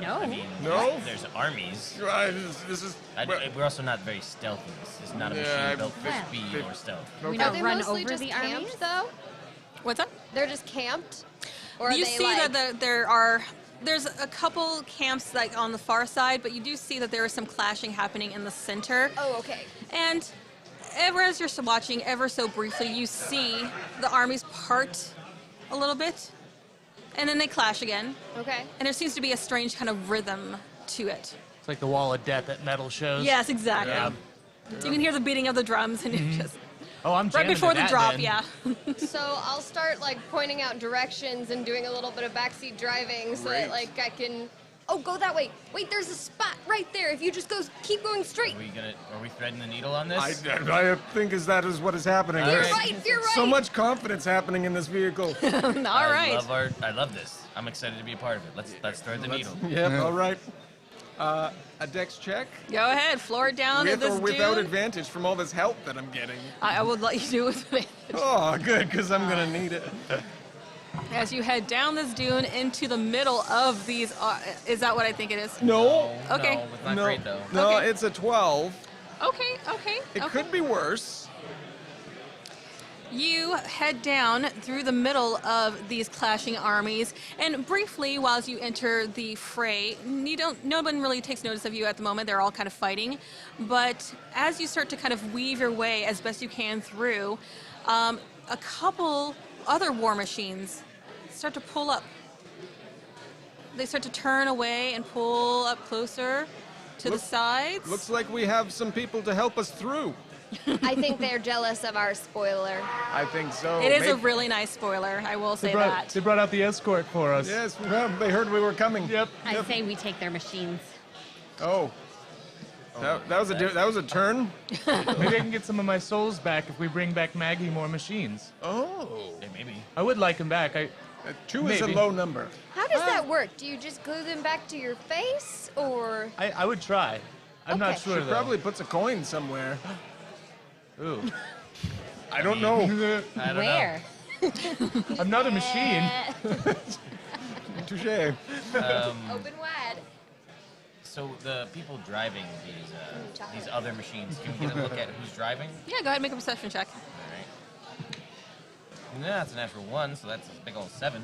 D: No.
B: I mean,
C: No?
B: there's armies.
C: Right, this is. well,
B: We're also not very stealthy. This is not a
C: Yeah,
B: machine built for
D: Yeah.
B: speed or stealth.
D: We
C: okay.
F: Are
D: don't
F: they
D: run
F: mostly
D: over
F: just
D: the
F: camped,
D: armies.
F: though?
A: What's up?
F: They're just camped? Or are
A: You
F: they
A: see
F: like...
A: that there's a couple camps like on the far side, but you do see that there is some clashing happening in the center.
F: Oh, okay.
A: And ever as you're watching, ever so briefly, you see the armies part a little bit, and then they clash again.
F: Okay.
A: And there seems to be a strange kind of rhythm to it.
E: It's like the wall of death at metal shows.
A: Yes, exactly.
E: Yeah.
A: You can hear the beating of the drums, and you just
E: Oh, I'm
A: right
E: jamming
A: before
E: to
A: the
E: that
A: drop.
E: then.
A: Yeah.
F: So I'll start like pointing out directions and doing a little bit of backseat driving so that
C: Great.
F: like I can... Oh, go that way. Wait, there's a spot right there. If you just keep going straight.
B: Are we threading the needle on this?
C: I think that is what is happening.
B: You're
C: There's
F: right, you're right.
C: So much confidence happening in this vehicle.
A: All right.
B: I love this. I'm excited to be a part of it. Let's thread the needle.
C: Yep, all right. A dex check?
A: Go ahead, floor it down
C: With
A: to
C: or
A: this
C: without
A: dune.
C: advantage from all this help that I'm getting.
A: I would let you do it with advantage.
C: Oh, good, because I'm going to need it.
A: As you head down this dune into the middle of these, is that what I think it is?
C: No.
A: Okay.
B: No, it's not
C: No,
B: great though.
C: no,
A: Okay.
C: it's a 12.
A: Okay.
C: It
A: okay.
C: could be worse.
A: You head down through the middle of these clashing armies, and briefly, whilst you enter the fray, no one really takes notice of you at the moment. They're all kind of fighting, but as you start to kind of weave your way as best you can through, a couple other war machines start to pull up. They start to turn away and pull up closer to the sides.
C: Looks like we have some people to help us through.
F: I think they're jealous of our spoiler.
C: I think so.
A: It is a
C: Maybe-
A: really nice spoiler, I will say that.
E: They brought out the escort for us.
C: Yes, well, they heard we were coming.
E: Yep.
D: I say we take their machines.
C: Oh. That was a turn?
E: Maybe I can get some of my souls back if we bring back Maggie more machines.
C: Oh.
B: Yeah, maybe.
E: I would like them back.
C: 2 is a
E: Maybe.
C: low number.
F: How does that work? Do you just glue them back to your face, or...
E: I would try. I'm not
F: Okay.
E: sure though.
C: Probably puts a coin somewhere.
E: Ooh.
C: I don't know.
B: I don't
D: Where?
E: I'm not a machine.
C: Touche.
F: Open wide.
B: So the people driving these other machines, can we get a look at who's driving?
A: Yeah, go ahead and make a perception check.
B: All right. Yeah, it's a natural 1, so that's a big old 7.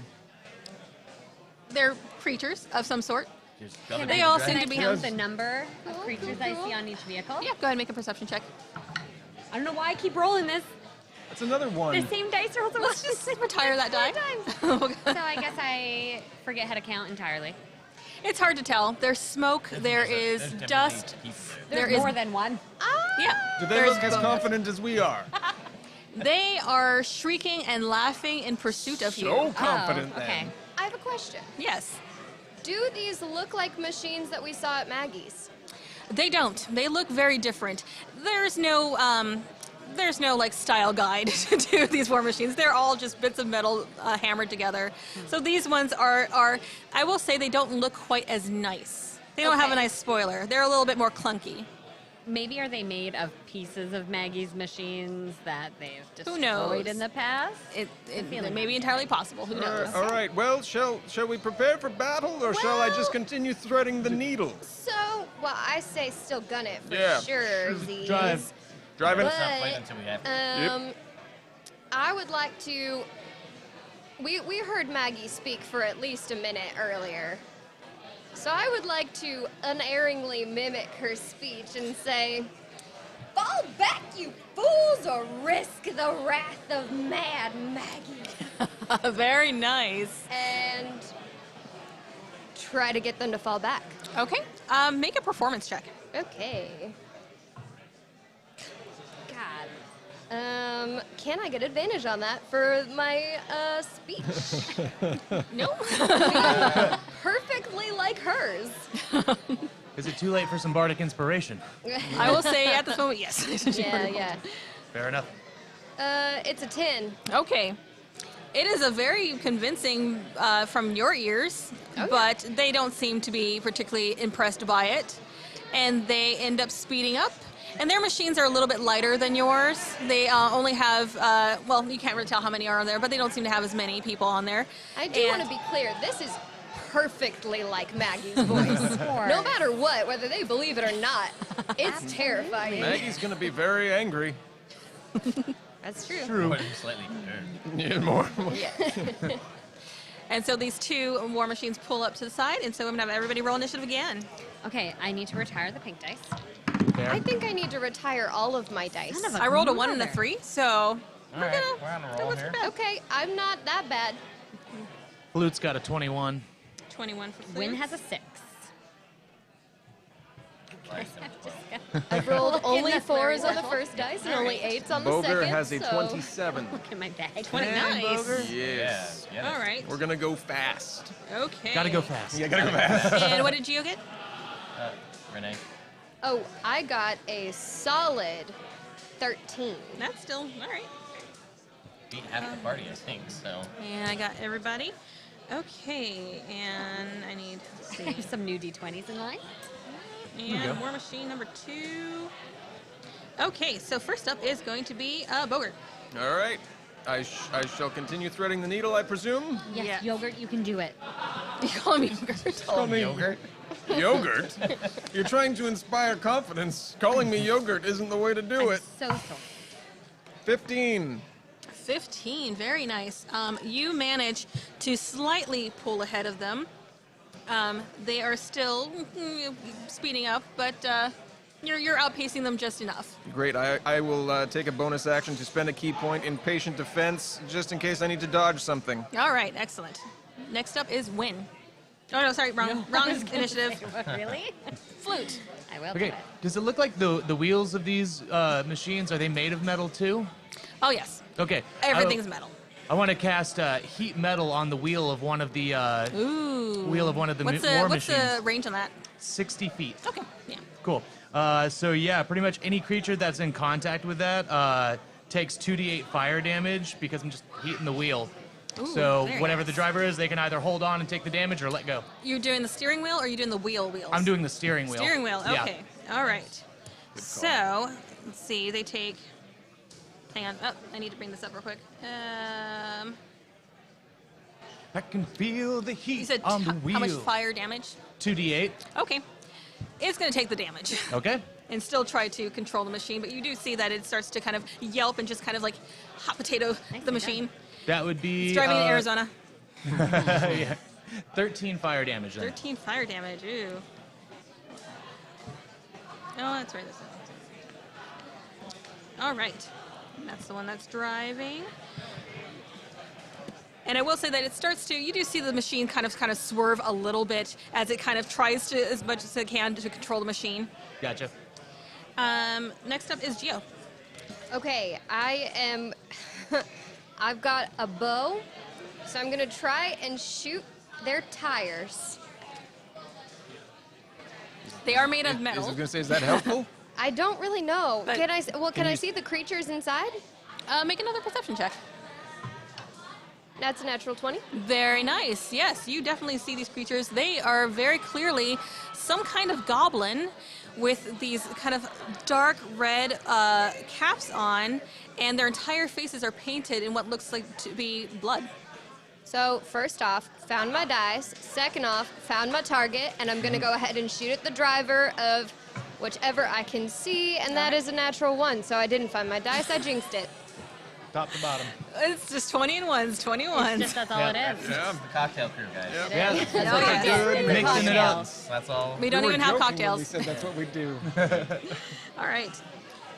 A: They're creatures of some sort.
B: There's other
A: They
B: people
A: all
B: driving.
A: seem to be...
D: Count the number of creatures I see on each vehicle.
A: Yeah, go ahead and make a perception check.
D: I don't know why I keep rolling this.
C: That's another one.
D: The same dice rolls.
A: Let's just retire that die.
D: So I guess I forget how to count entirely.
A: It's hard to tell. There's smoke, there
B: There's
A: is
B: definitely
A: dust.
B: people
D: There's
A: There is-
D: more than one.
A: Yeah.
C: Do they
A: there's
C: look as
A: both.
C: confident as we are?
A: They are shrieking and laughing in pursuit of
C: So
A: you.
C: confident
D: Oh, okay.
C: then.
F: I have a question.
A: Yes.
F: Do these look like machines that we saw at Maggie's?
A: They don't. They look very different. There's no like style guide to these war machines. They're all just bits of metal hammered together. So these ones are I will say they don't look quite as nice. They don't have a
F: Okay.
A: nice spoiler. They're a little bit more clunky.
D: Maybe are they made of pieces of Maggie's machines that they've
A: Who
D: destroyed
A: knows?
D: in the past?
A: It
D: feeling
A: may be entirely possible. Who knows?
C: All right. Well, shall we prepare for battle, or shall I just
F: Well-
C: continue threading the needle?
F: So, well, I say still gun it for
C: Yeah.
F: sure.
E: Drive.
C: Driving.
B: Let's not fight until we have to.
F: I would like to. We heard Maggie speak for at least a minute earlier. So I would like to unerringly mimic her speech and say, "Fall back, you fools, or risk the wrath of Mad Maggie."
A: Very nice.
F: And try to get them to fall back.
A: Okay. Make a performance check.
F: Okay. God. Can I get advantage on that for my speech?
A: No.
F: Perfectly like hers.
E: Is it too late for some bardic inspiration?
A: I will say at this moment, yes.
F: Yeah.
E: Fair enough.
F: It's a 10.
A: Okay. It is a very convincing from your ears, but they don't seem to be particularly impressed by it. And they end up speeding up. And their machines are a little bit lighter than yours. They only have, well, you can't really tell how many are on there, but they don't seem to have as many people on there.
F: I do want to be clear. This is perfectly like Maggie's voice.
D: course.
F: No matter what, whether they believe it or not, it's terrifying.
C: Maggie's gonna be very angry.
F: That's true.
E: True.
B: But slightly.
C: Yeah, more.
A: And so these two war machines pull up to the side, and so I'm gonna have everybody roll initiative again.
D: Okay, I need to retire the pink dice.
E: There.
F: I think I need to retire all of my dice.
D: Son of a
A: I rolled a 1 and a
D: mother.
A: 3, so
B: All
A: we're
B: right,
A: gonna.
B: we're on a
A: that
B: roll
A: wasn't
B: here.
A: bad.
F: Okay, I'm not that bad.
E: Flute's got a 21.
A: 21 for Flute.
D: Win has a 6.
F: I've rolled
D: Look in
F: only
D: the
F: 4s on the
D: third
F: first dice and only 8s on the
C: Boger
F: second.
C: has a
F: so
C: 27.
D: Look at my bag.
A: 20. Nice.
C: Yes.
B: Yeah.
A: All right.
C: We're gonna go fast.
A: Okay.
E: Gotta go fast.
C: Yeah, gotta go fast.
A: And what did Gio get?
B: Renee.
F: Oh, I got a solid 13.
A: That's still all right.
B: Beat half the party, I think. So.
A: And I got everybody. Okay, and I need. Let's see.
D: There's some new D20s in line.
A: And War Machine number 2. Okay, so first up is going to be Bogart.
C: All right. I shall continue threading the needle, I presume.
D: Yes,
A: Yeah.
D: yogurt, you can do it.
A: You call me Bogart?
C: Call me
B: Yogurt.
C: Yogurt? You're trying to inspire confidence. Calling me yogurt isn't the way to do
D: I'm
C: it.
D: so sorry.
C: 15.
A: 15, very nice. You manage to slightly pull ahead of them. They are still speeding up, but you're outpacing them just enough.
C: Great. I will take a bonus action to spend a key point in patient defense, just in case I need to dodge something.
A: All right, excellent. Next up is Win. Oh no, sorry, wrong initiative.
D: Really?
A: Flute.
D: I will do
E: Okay,
D: it.
E: does it look like the wheels of these machines, are they made of metal too?
A: Oh yes,
E: Okay.
A: everything's metal.
E: I want to cast heat metal on the wheel of one of the
A: Ooh.
E: wheel of one of the
A: What's
E: war
A: what's
E: machines.
A: the range on that?
E: 60 feet.
A: Okay, yeah.
E: Cool. So yeah, pretty much any creature that's in contact with that takes 2d8 fire damage because I'm just heating the wheel.
A: Ooh,
E: So
A: very
E: whatever
A: nice.
E: the driver is, they can either hold on and take the damage or let go.
A: You're doing the steering wheel, or are you doing the wheels?
E: I'm doing the steering wheel.
A: Steering wheel.
E: Yeah.
A: Okay. All right. So let's see. They take. Hang on. Oh, I need to bring this up real quick.
E: I can feel the
A: You
E: heat
A: said
E: on the wheel.
A: how much fire damage?
E: 2d8.
A: Okay. It's going to take the damage
E: Okay.
A: and still try to control the machine, but you do see that it starts to kind of yelp and just kind of like hot potato the machine.
E: That would be.
A: It's driving in Arizona.
E: Yeah. 13 fire damage then.
A: 13 fire damage. Ooh. Oh, that's right. All right. That's the one that's driving. And I will say that it starts to, you do see the machine kind of swerve a little bit as it kind of tries to, as much as it can, to control the machine.
E: Gotcha.
A: Next up is Gio.
F: Okay, I've got a bow, so I'm gonna try and shoot their tires.
A: They are made of
C: I
A: metal.
C: was gonna say, is that helpful?
F: I don't really know.
A: But-
F: Can I
E: you-
F: see the creatures inside?
A: Make another perception check.
F: That's a natural 20.
A: Very nice. Yes, you definitely see these creatures. They are very clearly some kind of goblin with these kind of dark red caps on, and their entire faces are painted in what looks like to be blood.
F: So first off, found my dice. Second off, found my target, and I'm gonna go ahead and shoot at the driver of whichever I can see, and that is a natural 1. So I didn't find my dice. I jinxed it.
E: Top to bottom.
A: It's just 20 and ones, 20 ones.
D: Just that's all
E: Yeah.
D: it is.
C: Yeah.
B: The cocktail crew, guys.
C: Yeah.
E: Yeah.
D: That's
A: Oh,
D: what
A: yeah.
D: it is.
E: Good. Mixing it up.
D: Cocktails.
B: That's all.
A: We don't
C: We were
A: even have
C: joking when We
A: cocktails.
C: said that's what we do.
A: All right.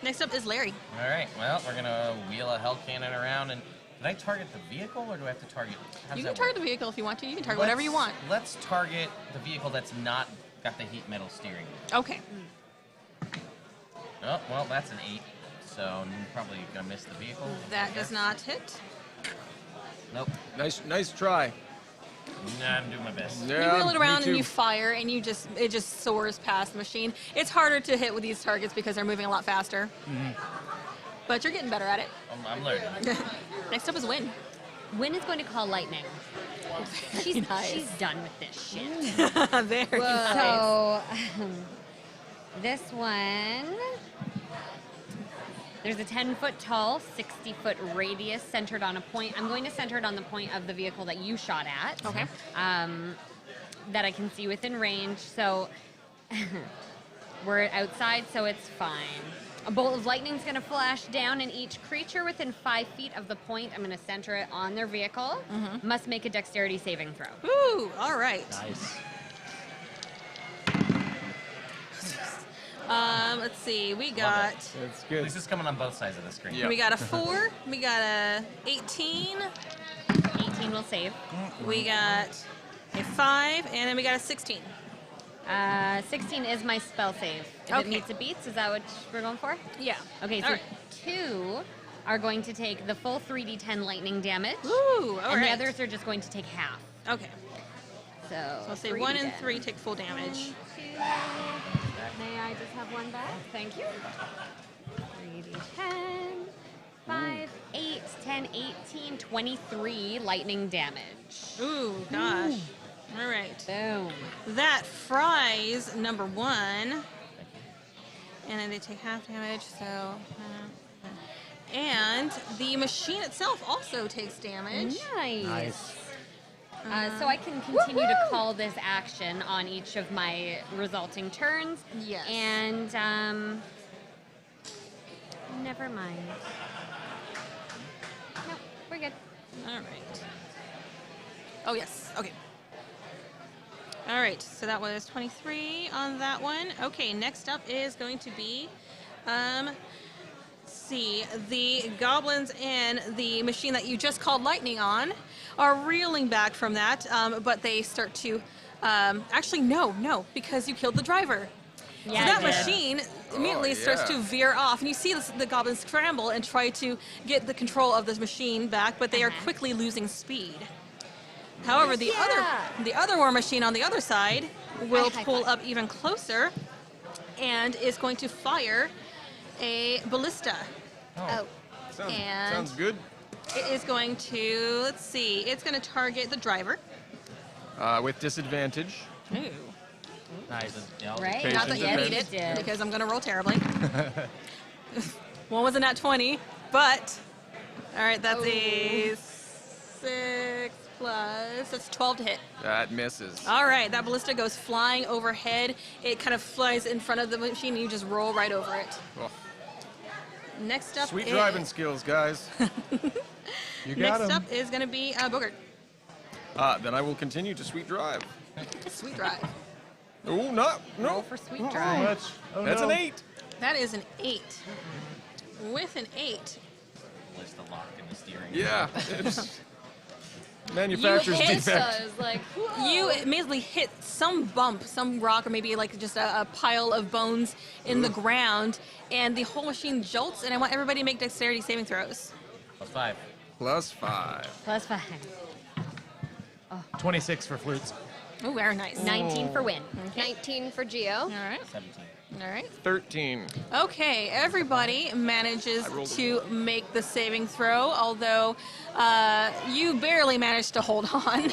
A: Next up is Larry.
B: All right. Well, we're gonna wheel a hell cannon around, and did I target the vehicle, or do I have to target? How does
A: You
B: that
A: can target
B: work?
A: the vehicle if you want to. You can target whatever you want.
B: Let's target the vehicle that's not got the heat metal steering.
A: Okay.
B: Oh, well, that's an 8, so I'm probably gonna miss the vehicle.
A: That does not hit.
B: Nope.
C: Nice try.
B: Nah, I'm doing my best.
C: Yeah,
A: You wheel it
C: me
A: around and
C: too.
A: you fire, and it just soars past the machine. It's harder to hit with these targets because they're moving a lot faster. But you're getting better at it.
B: I'm learning.
A: Next up is Win.
D: Win is going to call lightning. She's,
A: nice.
D: she's done with this shit.
A: Very nice.
D: So, this one, there's a 10-foot tall, 60-foot radius centered on a point. I'm going to center it on the point of the vehicle that you shot at.
A: Okay.
D: that I can see within range. So we're outside, so it's fine. A bolt of lightning is going to flash down, and each creature within 5 feet of the point, I'm going to center it on their vehicle, must make a dexterity saving throw.
A: Ooh, all right.
B: Nice.
A: Let's see. We got
C: That's
B: At
C: good.
B: least it's coming on both sides of the screen.
C: Yeah.
A: we got a 4. We got a 18.
D: 18 will save.
A: We got a 5, and then we got a 16.
D: 16 is my spell save. If
A: Okay.
D: it meets it beats, is that what we're going for?
A: Yeah.
D: Okay, so
A: All right.
D: 2 are going to take the full 3d10 lightning damage.
A: Ooh, all
D: and the
A: right.
D: others are just going to take half.
A: Okay.
D: So
A: So I'll say 1 and
D: 3d10.
A: 3 take full damage.
D: 2. May I just have one back? Thank you. 3d10. 5, 8, 10, 18, 23 lightning damage.
A: Ooh, gosh. All right.
D: Boom.
A: That fries number 1. And then they take half damage, so. And the machine itself also takes damage.
D: Nice. So I can continue to call this action on each of my resulting turns.
A: Yes.
D: And, never mind. Nope, we're good.
A: All right. Oh, yes. Okay. All right. So that was 23 on that one. Okay. Next up is going to be, let's see, the goblins and the machine that you just called lightning on are reeling back from that, but they start to, actually, no, because you killed the driver.
D: Yeah,
A: So that
D: I did.
A: machine immediately starts
C: yeah.
A: to veer off, and you see the goblins scramble and try to get the control of this machine back, but they are quickly losing speed. However, the other war machine on the other side will
D: High
A: pull
D: five.
A: up even closer and is going to fire a ballista.
D: Oh.
A: And-
C: Sounds good.
A: It is going to, let's see, it's going to target the driver.
C: With disadvantage.
A: Ooh.
B: Nice. Yeah,
D: Right?
C: Patience
A: Not that you need
C: defense.
A: it, because I'm going to roll terribly. One was a nat 20, but, all right, that's a 6 plus, that's 12 to hit.
C: That misses.
A: All right, that ballista goes flying overhead. It kind of flies in front of the machine, and you just roll right over it.
C: Oh,
A: Next up
C: sweet
A: is,
C: driving skills, guys.
E: You got
A: next
E: him.
A: up is going to be Bogart.
C: Then I will continue to sweet drive.
A: Sweet drive.
C: Oh, no.
D: Roll for sweet
E: Too
D: drive.
E: much. Oh,
C: That's
E: no.
C: an 8.
A: That is an 8. With an 8,
B: List the lock in the steering.
C: Yeah. It's manufacturer's
A: hit
C: defect.
F: So it's like, whoa.
A: you immediately hit some bump, some rock, or maybe like just a pile of bones in the ground, and the whole machine jolts, and I want everybody to make dexterity saving throws.
B: +5.
C: +5.
D: Plus 5.
E: 26 for flutes.
A: Oh, very nice.
D: 19 for win.
F: 19 for Geo.
A: All right.
B: 17.
A: All right.
C: 13.
A: Okay, everybody manages
C: I rolled a
A: to make the saving throw, although you barely managed to hold on.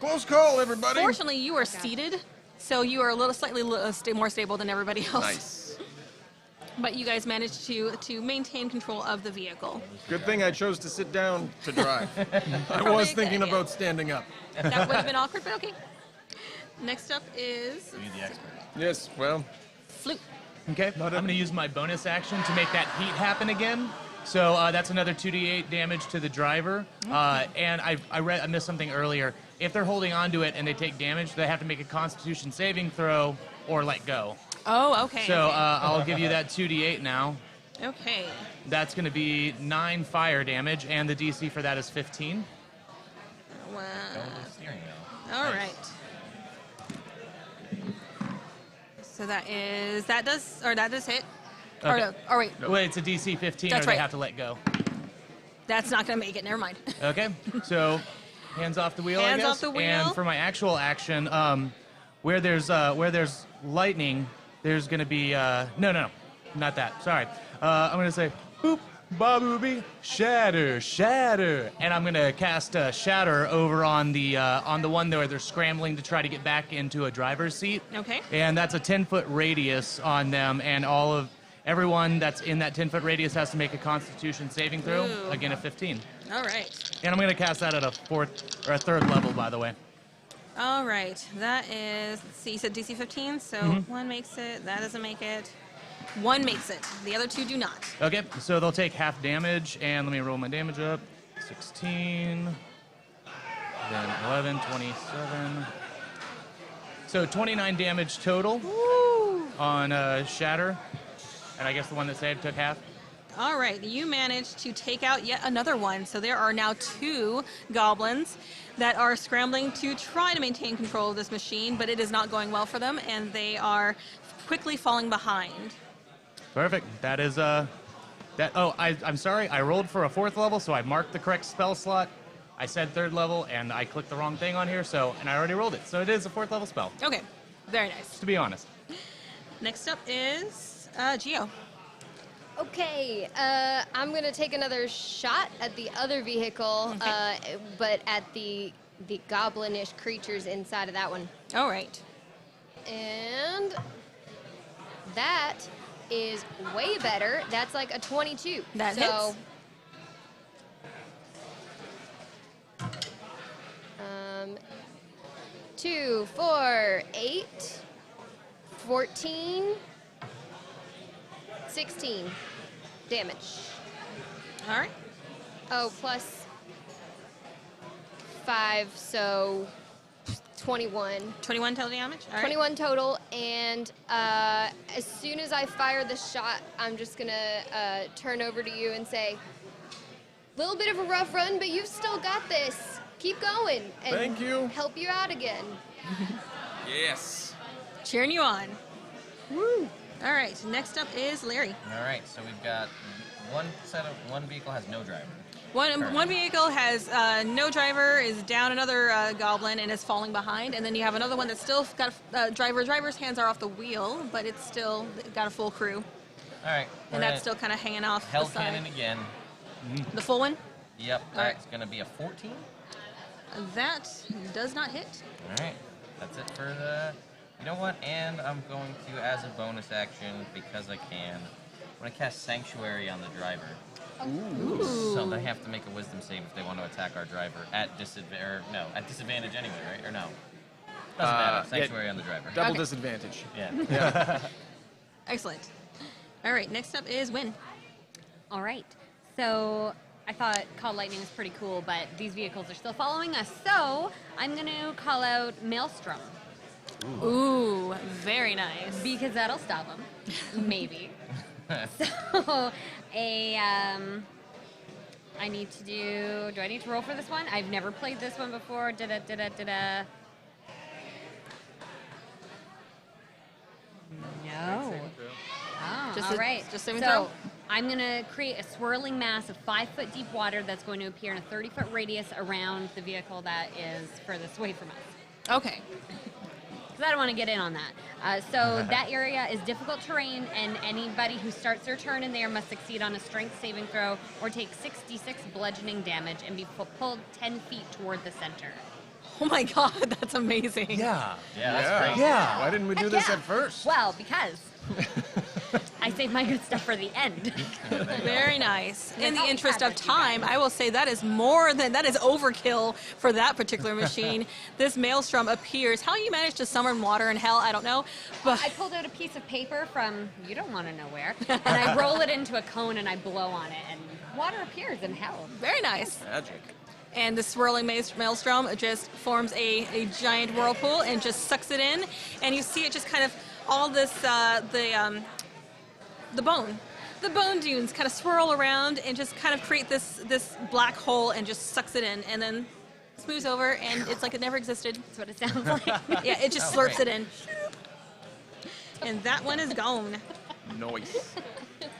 C: Close call, everybody.
A: Fortunately, you are seated, so you are a little slightly more stable than everybody else.
C: Nice.
A: But you guys managed to maintain control of the vehicle.
C: Good thing I chose to sit down to drive. I was
A: a good
C: thinking
A: idea.
C: about standing up.
A: That would have been awkward, but okay. Next up is
B: Be the expert.
C: Yes, well,
A: Flute.
E: Okay, I'm going to use my bonus action to make that heat happen again. So that's another 2d8 damage to the driver. And I missed something earlier. If they're holding on to it and they take damage, they have to make a Constitution saving throw or let go.
A: Oh, okay.
E: So I'll give you that 2d8 now.
A: Okay.
E: That's going to be 9 fire damage, and the DC for that is 15.
A: Wow.
B: Go with the steering wheel.
A: All
B: Nice.
A: right. So that does hit. Or
E: Okay.
A: no, or wait,
E: Wait, it's a DC 15,
A: That's
E: or they
A: right.
E: have to let go.
A: that's not gonna make it. Never mind.
E: Okay, so hands off the wheel,
A: Hands
E: I guess.
A: off the wheel.
E: And for my actual action, where there's lightning, there's gonna be no, not that. Sorry, I'm gonna say boop, babooby, shatter, shatter, and I'm gonna cast shatter over on the one where they're scrambling to try to get back into a driver's seat.
A: Okay.
E: And that's a 10-foot radius on them, and everyone that's in that 10-foot radius has to make a Constitution saving throw.
A: Ooh.
E: Again, a 15.
A: All right.
E: And I'm going to cast that at a 4th or a 3rd level, by the way.
A: All right, that is, let's see, you said DC 15, so one makes it, that doesn't make it. One makes it, the other two do not.
E: Okay, so they'll take half damage, and let me roll my damage up. 16, then 11, 27. So 29 damage total on Shatter. And I guess the one that saved took half.
A: All right, you managed to take out yet another one. So there are now 2 goblins that are scrambling to try to maintain control of this machine, but it is not going well for them, and they are quickly falling behind.
E: Perfect. That is, that. Oh, I'm sorry. I rolled for a 4th level, so I marked the correct spell slot. I said 3rd level, and I clicked the wrong thing on here, and I already rolled it. So it is a 4th level spell,
A: Okay, very nice.
E: to be honest.
A: Next up is Geo.
F: Okay, I'm gonna take another shot at the other vehicle, but at the goblinish creatures inside of that one.
A: All right.
F: And that is way better. That's like a 22.
A: That
F: so,
A: hits.
F: 2, 4, 8, 14, 16 damage.
A: All right.
F: Oh, plus 5, so 21.
A: 21 total damage. All right.
F: 21 total, and as soon as I fire the shot, I'm just gonna turn over to you and say, little bit of a rough run, but you've still got this. Keep going. And
C: Thank you.
F: Help you out again.
C: Yes.
A: Cheering you on. Woo. All right. Next up is Larry.
B: All right, so we've got one vehicle has no driver.
A: One vehicle has no driver, is down another goblin, and is falling behind. And then you have another one that's still got a driver. Driver's hands are off the wheel, but it's still got a full crew.
B: All right,
A: And that's still kind of hanging off
B: Hell
A: the side.
B: Cannon again.
A: The full one?
B: Yep,
A: All right.
B: that's gonna be a 14.
A: That does not hit.
B: All right, that's it for the. You know what? And I'm going to, as a bonus action, because I can, I'm gonna cast Sanctuary on the driver.
A: Ooh.
B: So they have to make a Wisdom save if they want to attack our driver at disadvantage anyway, right? Or no? Doesn't matter. Sanctuary on the driver.
C: Double
A: Okay.
C: disadvantage.
B: Yeah.
A: Excellent. All right, next up is Win.
D: All right. So I thought Call Lightning was pretty cool, but these vehicles are still following us. So I'm going to call out Maelstrom
A: Ooh, very nice.
D: because that'll stop them. Maybe. So I need to do I need to roll for this one? I've never played this one before. No. Oh,
A: Just
D: all
A: a-
D: right.
A: just saving
D: so
A: throw?
D: I'm going to create a swirling mass of 5-foot deep water that's going to appear in a 30-foot radius around the vehicle that is furthest away from us.
A: Okay.
D: Because I don't want to get in on that. So that area is difficult terrain, and anybody who starts their turn in there must succeed on a strength saving throw or take 66 bludgeoning damage and be pulled 10 feet toward the center.
A: Oh my god, that's amazing.
E: Yeah.
B: Yeah, that's great.
E: Yeah.
C: Why didn't we do
D: Heck
C: this
D: yeah.
C: at first?
D: Well, because I saved my good stuff for the end.
A: Very nice. In the
D: I'll
A: interest
D: pass
A: of
D: it to you
A: time,
D: guys.
A: I will say that is overkill for that particular machine. This maelstrom appears. How you managed to summon water in hell, I don't know. But
D: I pulled out a piece of paper from you don't want to know where, and I roll it into a cone and I blow on it, and water appears in hell.
A: very nice.
C: Magic.
A: And the swirling maelstrom just forms a giant whirlpool and just sucks it in. And you see it just kind of all this the bone dunes kind of swirl around and just kind of create this black hole and just sucks it in and then smooths over and it's like it never existed.
D: That's what it sounds like.
A: Yeah, it just
B: Oh,
A: slurps
B: great.
A: it in. And that one is gone.
C: Nice.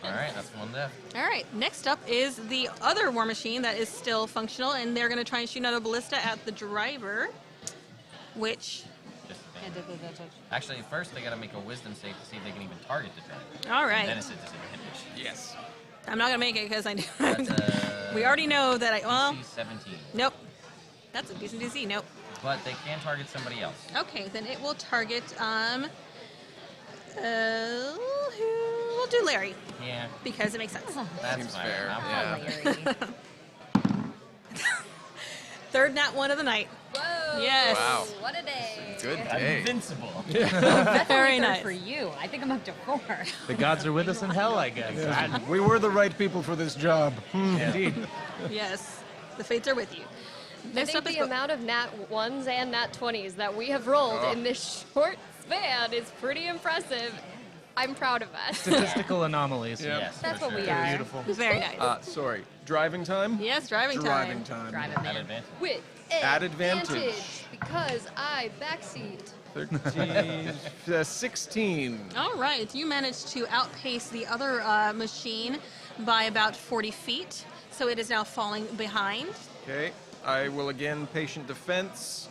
B: All right, that's one death.
A: All right, next up is the other war machine that is still functional, and they're going to try and shoot another ballista at the driver, which,
B: Disadvantage. Actually, first they got to make a Wisdom save to see if they can even target the driver.
A: all
B: And then
A: right.
B: it's a disadvantage.
C: Yes.
A: I'm not going to make it because I
B: That's
A: we already know that
B: DC 17.
A: nope. That's a decent DC, nope.
B: But they can target somebody else.
A: Okay, then it will target, we'll do Larry,
B: Yeah,
A: because it makes sense.
B: that's
C: Seems
B: fine.
C: fair,
B: I'm
C: yeah.
B: fine.
D: Larry.
A: Third nat one of the night.
F: Whoa!
A: Yes.
C: Wow.
F: What a day.
C: Good
B: I'm
C: day.
B: invincible.
D: That's
A: Very
D: only third
A: nice.
D: for you. I think I'm up to 4.
E: The gods are with us in hell, I guess.
C: We were the right people for this job.
E: Indeed.
A: Yes. The fates are with you.
F: I
A: Next
F: think
A: up is
F: the amount of nat 1s and nat 20s that we have rolled in this short span is pretty impressive. I'm proud of us.
E: Statistical anomalies.
C: Yeah.
B: Yes,
D: That's
B: for
D: what we
B: sure.
D: are.
E: Beautiful.
A: very nice.
C: Sorry. Driving time?
A: Yes, driving
C: Driving
A: time.
C: time.
D: Drive it,
B: At
D: man.
B: advantage.
F: With
C: At advantage.
F: because I backseat.
C: 16.
A: All right, you managed to outpace the other machine by about 40 feet, so it is now falling behind.
C: Okay. I will again patient defense,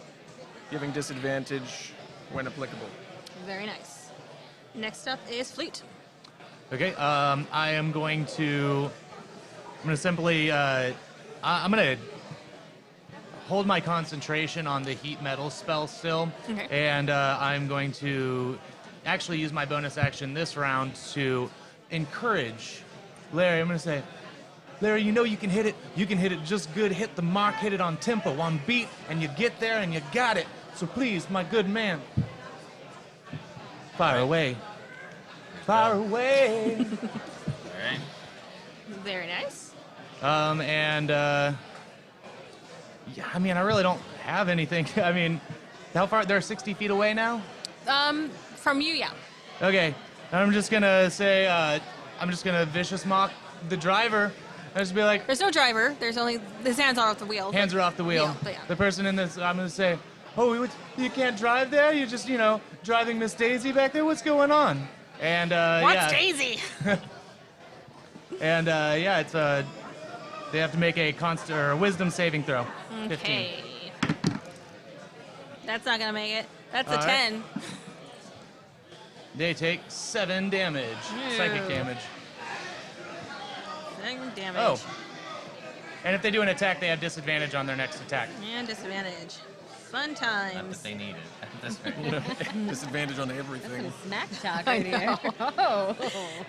C: giving disadvantage when applicable.
A: Very nice. Next up is Flute.
E: Okay, I am going to simply, I'm going to hold my concentration on the heat metal spell still.
A: Okay.
E: And I'm going to actually use my bonus action this round to encourage Larry. I'm going to say, Larry, you know you can hit it. You can hit it just good. Hit the mark, hit it on tempo, on beat, and you get there and you got it. So please, my good man, fire away. Fire away.
B: All right.
A: Very nice.
E: Yeah, I mean, I really don't have anything. I mean, how far? They're 60 feet away now?
A: From you, yeah.
E: Okay. I'm just gonna say, I'm just gonna vicious mock the driver. I just be like,
A: There's no driver. There's only his hands are off the wheel.
E: hands are off the wheel.
A: But yeah.
E: The person in this, I'm gonna say, oh, you can't drive there? You're just, driving Miss Daisy back there? What's going on? And,
A: What's
E: yeah.
A: Daisy?
E: And, yeah, it's, they have to make a wisdom saving throw. 15.
A: Okay. That's not gonna make it. That's a
E: All right.
A: 10.
E: They take 7 damage, psychic
A: Ew.
E: damage.
A: 7 damage.
E: Oh. And if they do an attack, they have disadvantage on their next attack.
A: And disadvantage. Fun
B: Not
A: times.
B: that they need it at this point.
C: Disadvantage on everything.
D: Smack talk
A: I
D: right here. Oh.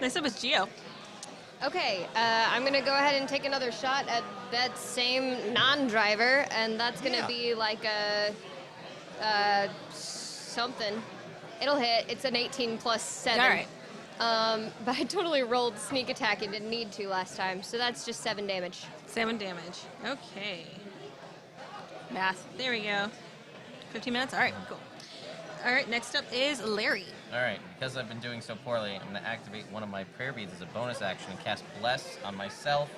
A: Next up is Geo.
F: Okay, I'm gonna go ahead and take another shot at that same non-driver, and that's gonna be like a something. It'll hit. It's an 18 plus 7.
A: All right.
F: But I totally rolled sneak attack and didn't need to last time, so that's just 7 damage.
A: 7 damage. Okay. Math. There we go. 15 minutes? All right, cool. All right, next up is Larry.
B: All right, because I've been doing so poorly, I'm going to activate one of my prayer beads as a bonus action and cast Bless on myself,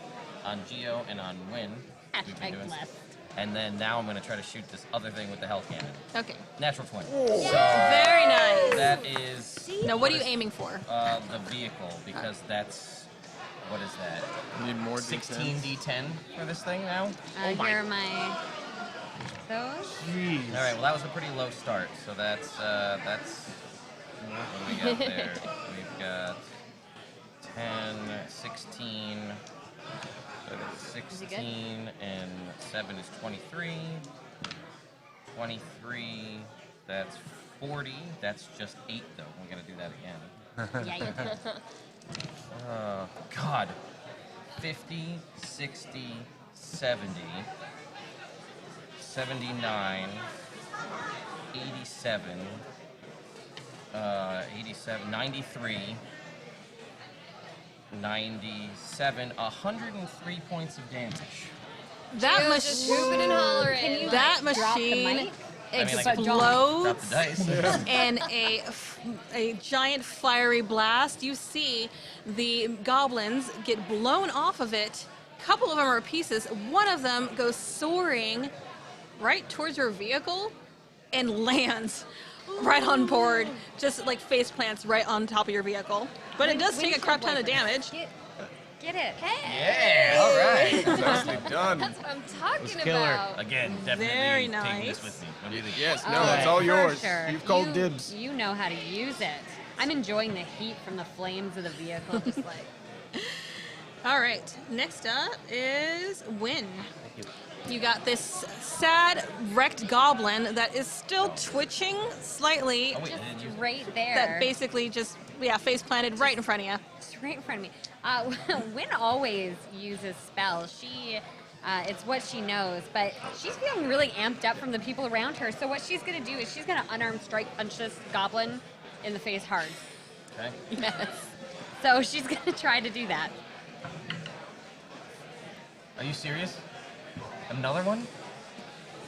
B: on Geo, and on Win. We've been
D: Hashtag
B: doing-
D: blessed.
B: And then now I'm going to try to shoot this other thing with the hell cannon.
A: Okay.
B: Natural 20.
A: Very nice.
B: That is
A: Now, what are you aiming for?
B: the vehicle, because that's, what is that?
C: Need more
B: 16 D10 for this thing now?
D: Here are my those.
E: Jeez.
B: All right, well, that was a pretty low start, so that's what do we got there? We've got 10, 16, so that's
D: Is it good?
B: 16, and 7 is 23. 23, that's 40. That's just 8, though. We're going to do that again.
D: Yeah,
B: God. 50, 60, 70, 79, 87, 87, 93, 97, 103 points of damage.
A: That
F: Gio's just whooping and hollering.
D: Can you,
A: that
D: like, drop the
A: machine
D: mic?
B: I mean, I can
A: explodes
B: drop the dice.
A: and a giant fiery blast. You see the goblins get blown off of it. A couple of them are pieces. One of them goes soaring right towards your vehicle and lands right on board, just like face plants right on top of your vehicle. But it does take a crap ton of damage.
D: Get it.
B: Yeah, all right.
C: Nicely done.
F: That's what I'm talking
E: killer.
F: about.
B: Again, definitely
A: Very
B: taking
A: nice.
B: this with me. What do you think?
C: Yes, no,
D: Oh,
C: that's all
D: for
C: yours.
D: sure.
C: You've called
D: You-
C: dibs.
D: You know how to use it. I'm enjoying the heat from the flames of the vehicle, just like.
A: All right, next up is Win. You got this sad, wrecked goblin that is still twitching slightly.
B: Oh, wait,
D: Just
B: did you?
D: right there.
A: That basically just, face planted right in front of you.
D: Just right in front of me. Wynn always uses spells. She It's what she knows, but she's feeling really amped up from the people around her. So what she's gonna do is she's gonna unarmed strike punch this goblin in the face hard.
B: Okay.
A: Yes.
D: So she's gonna try to do that.
B: Are you serious? Another one?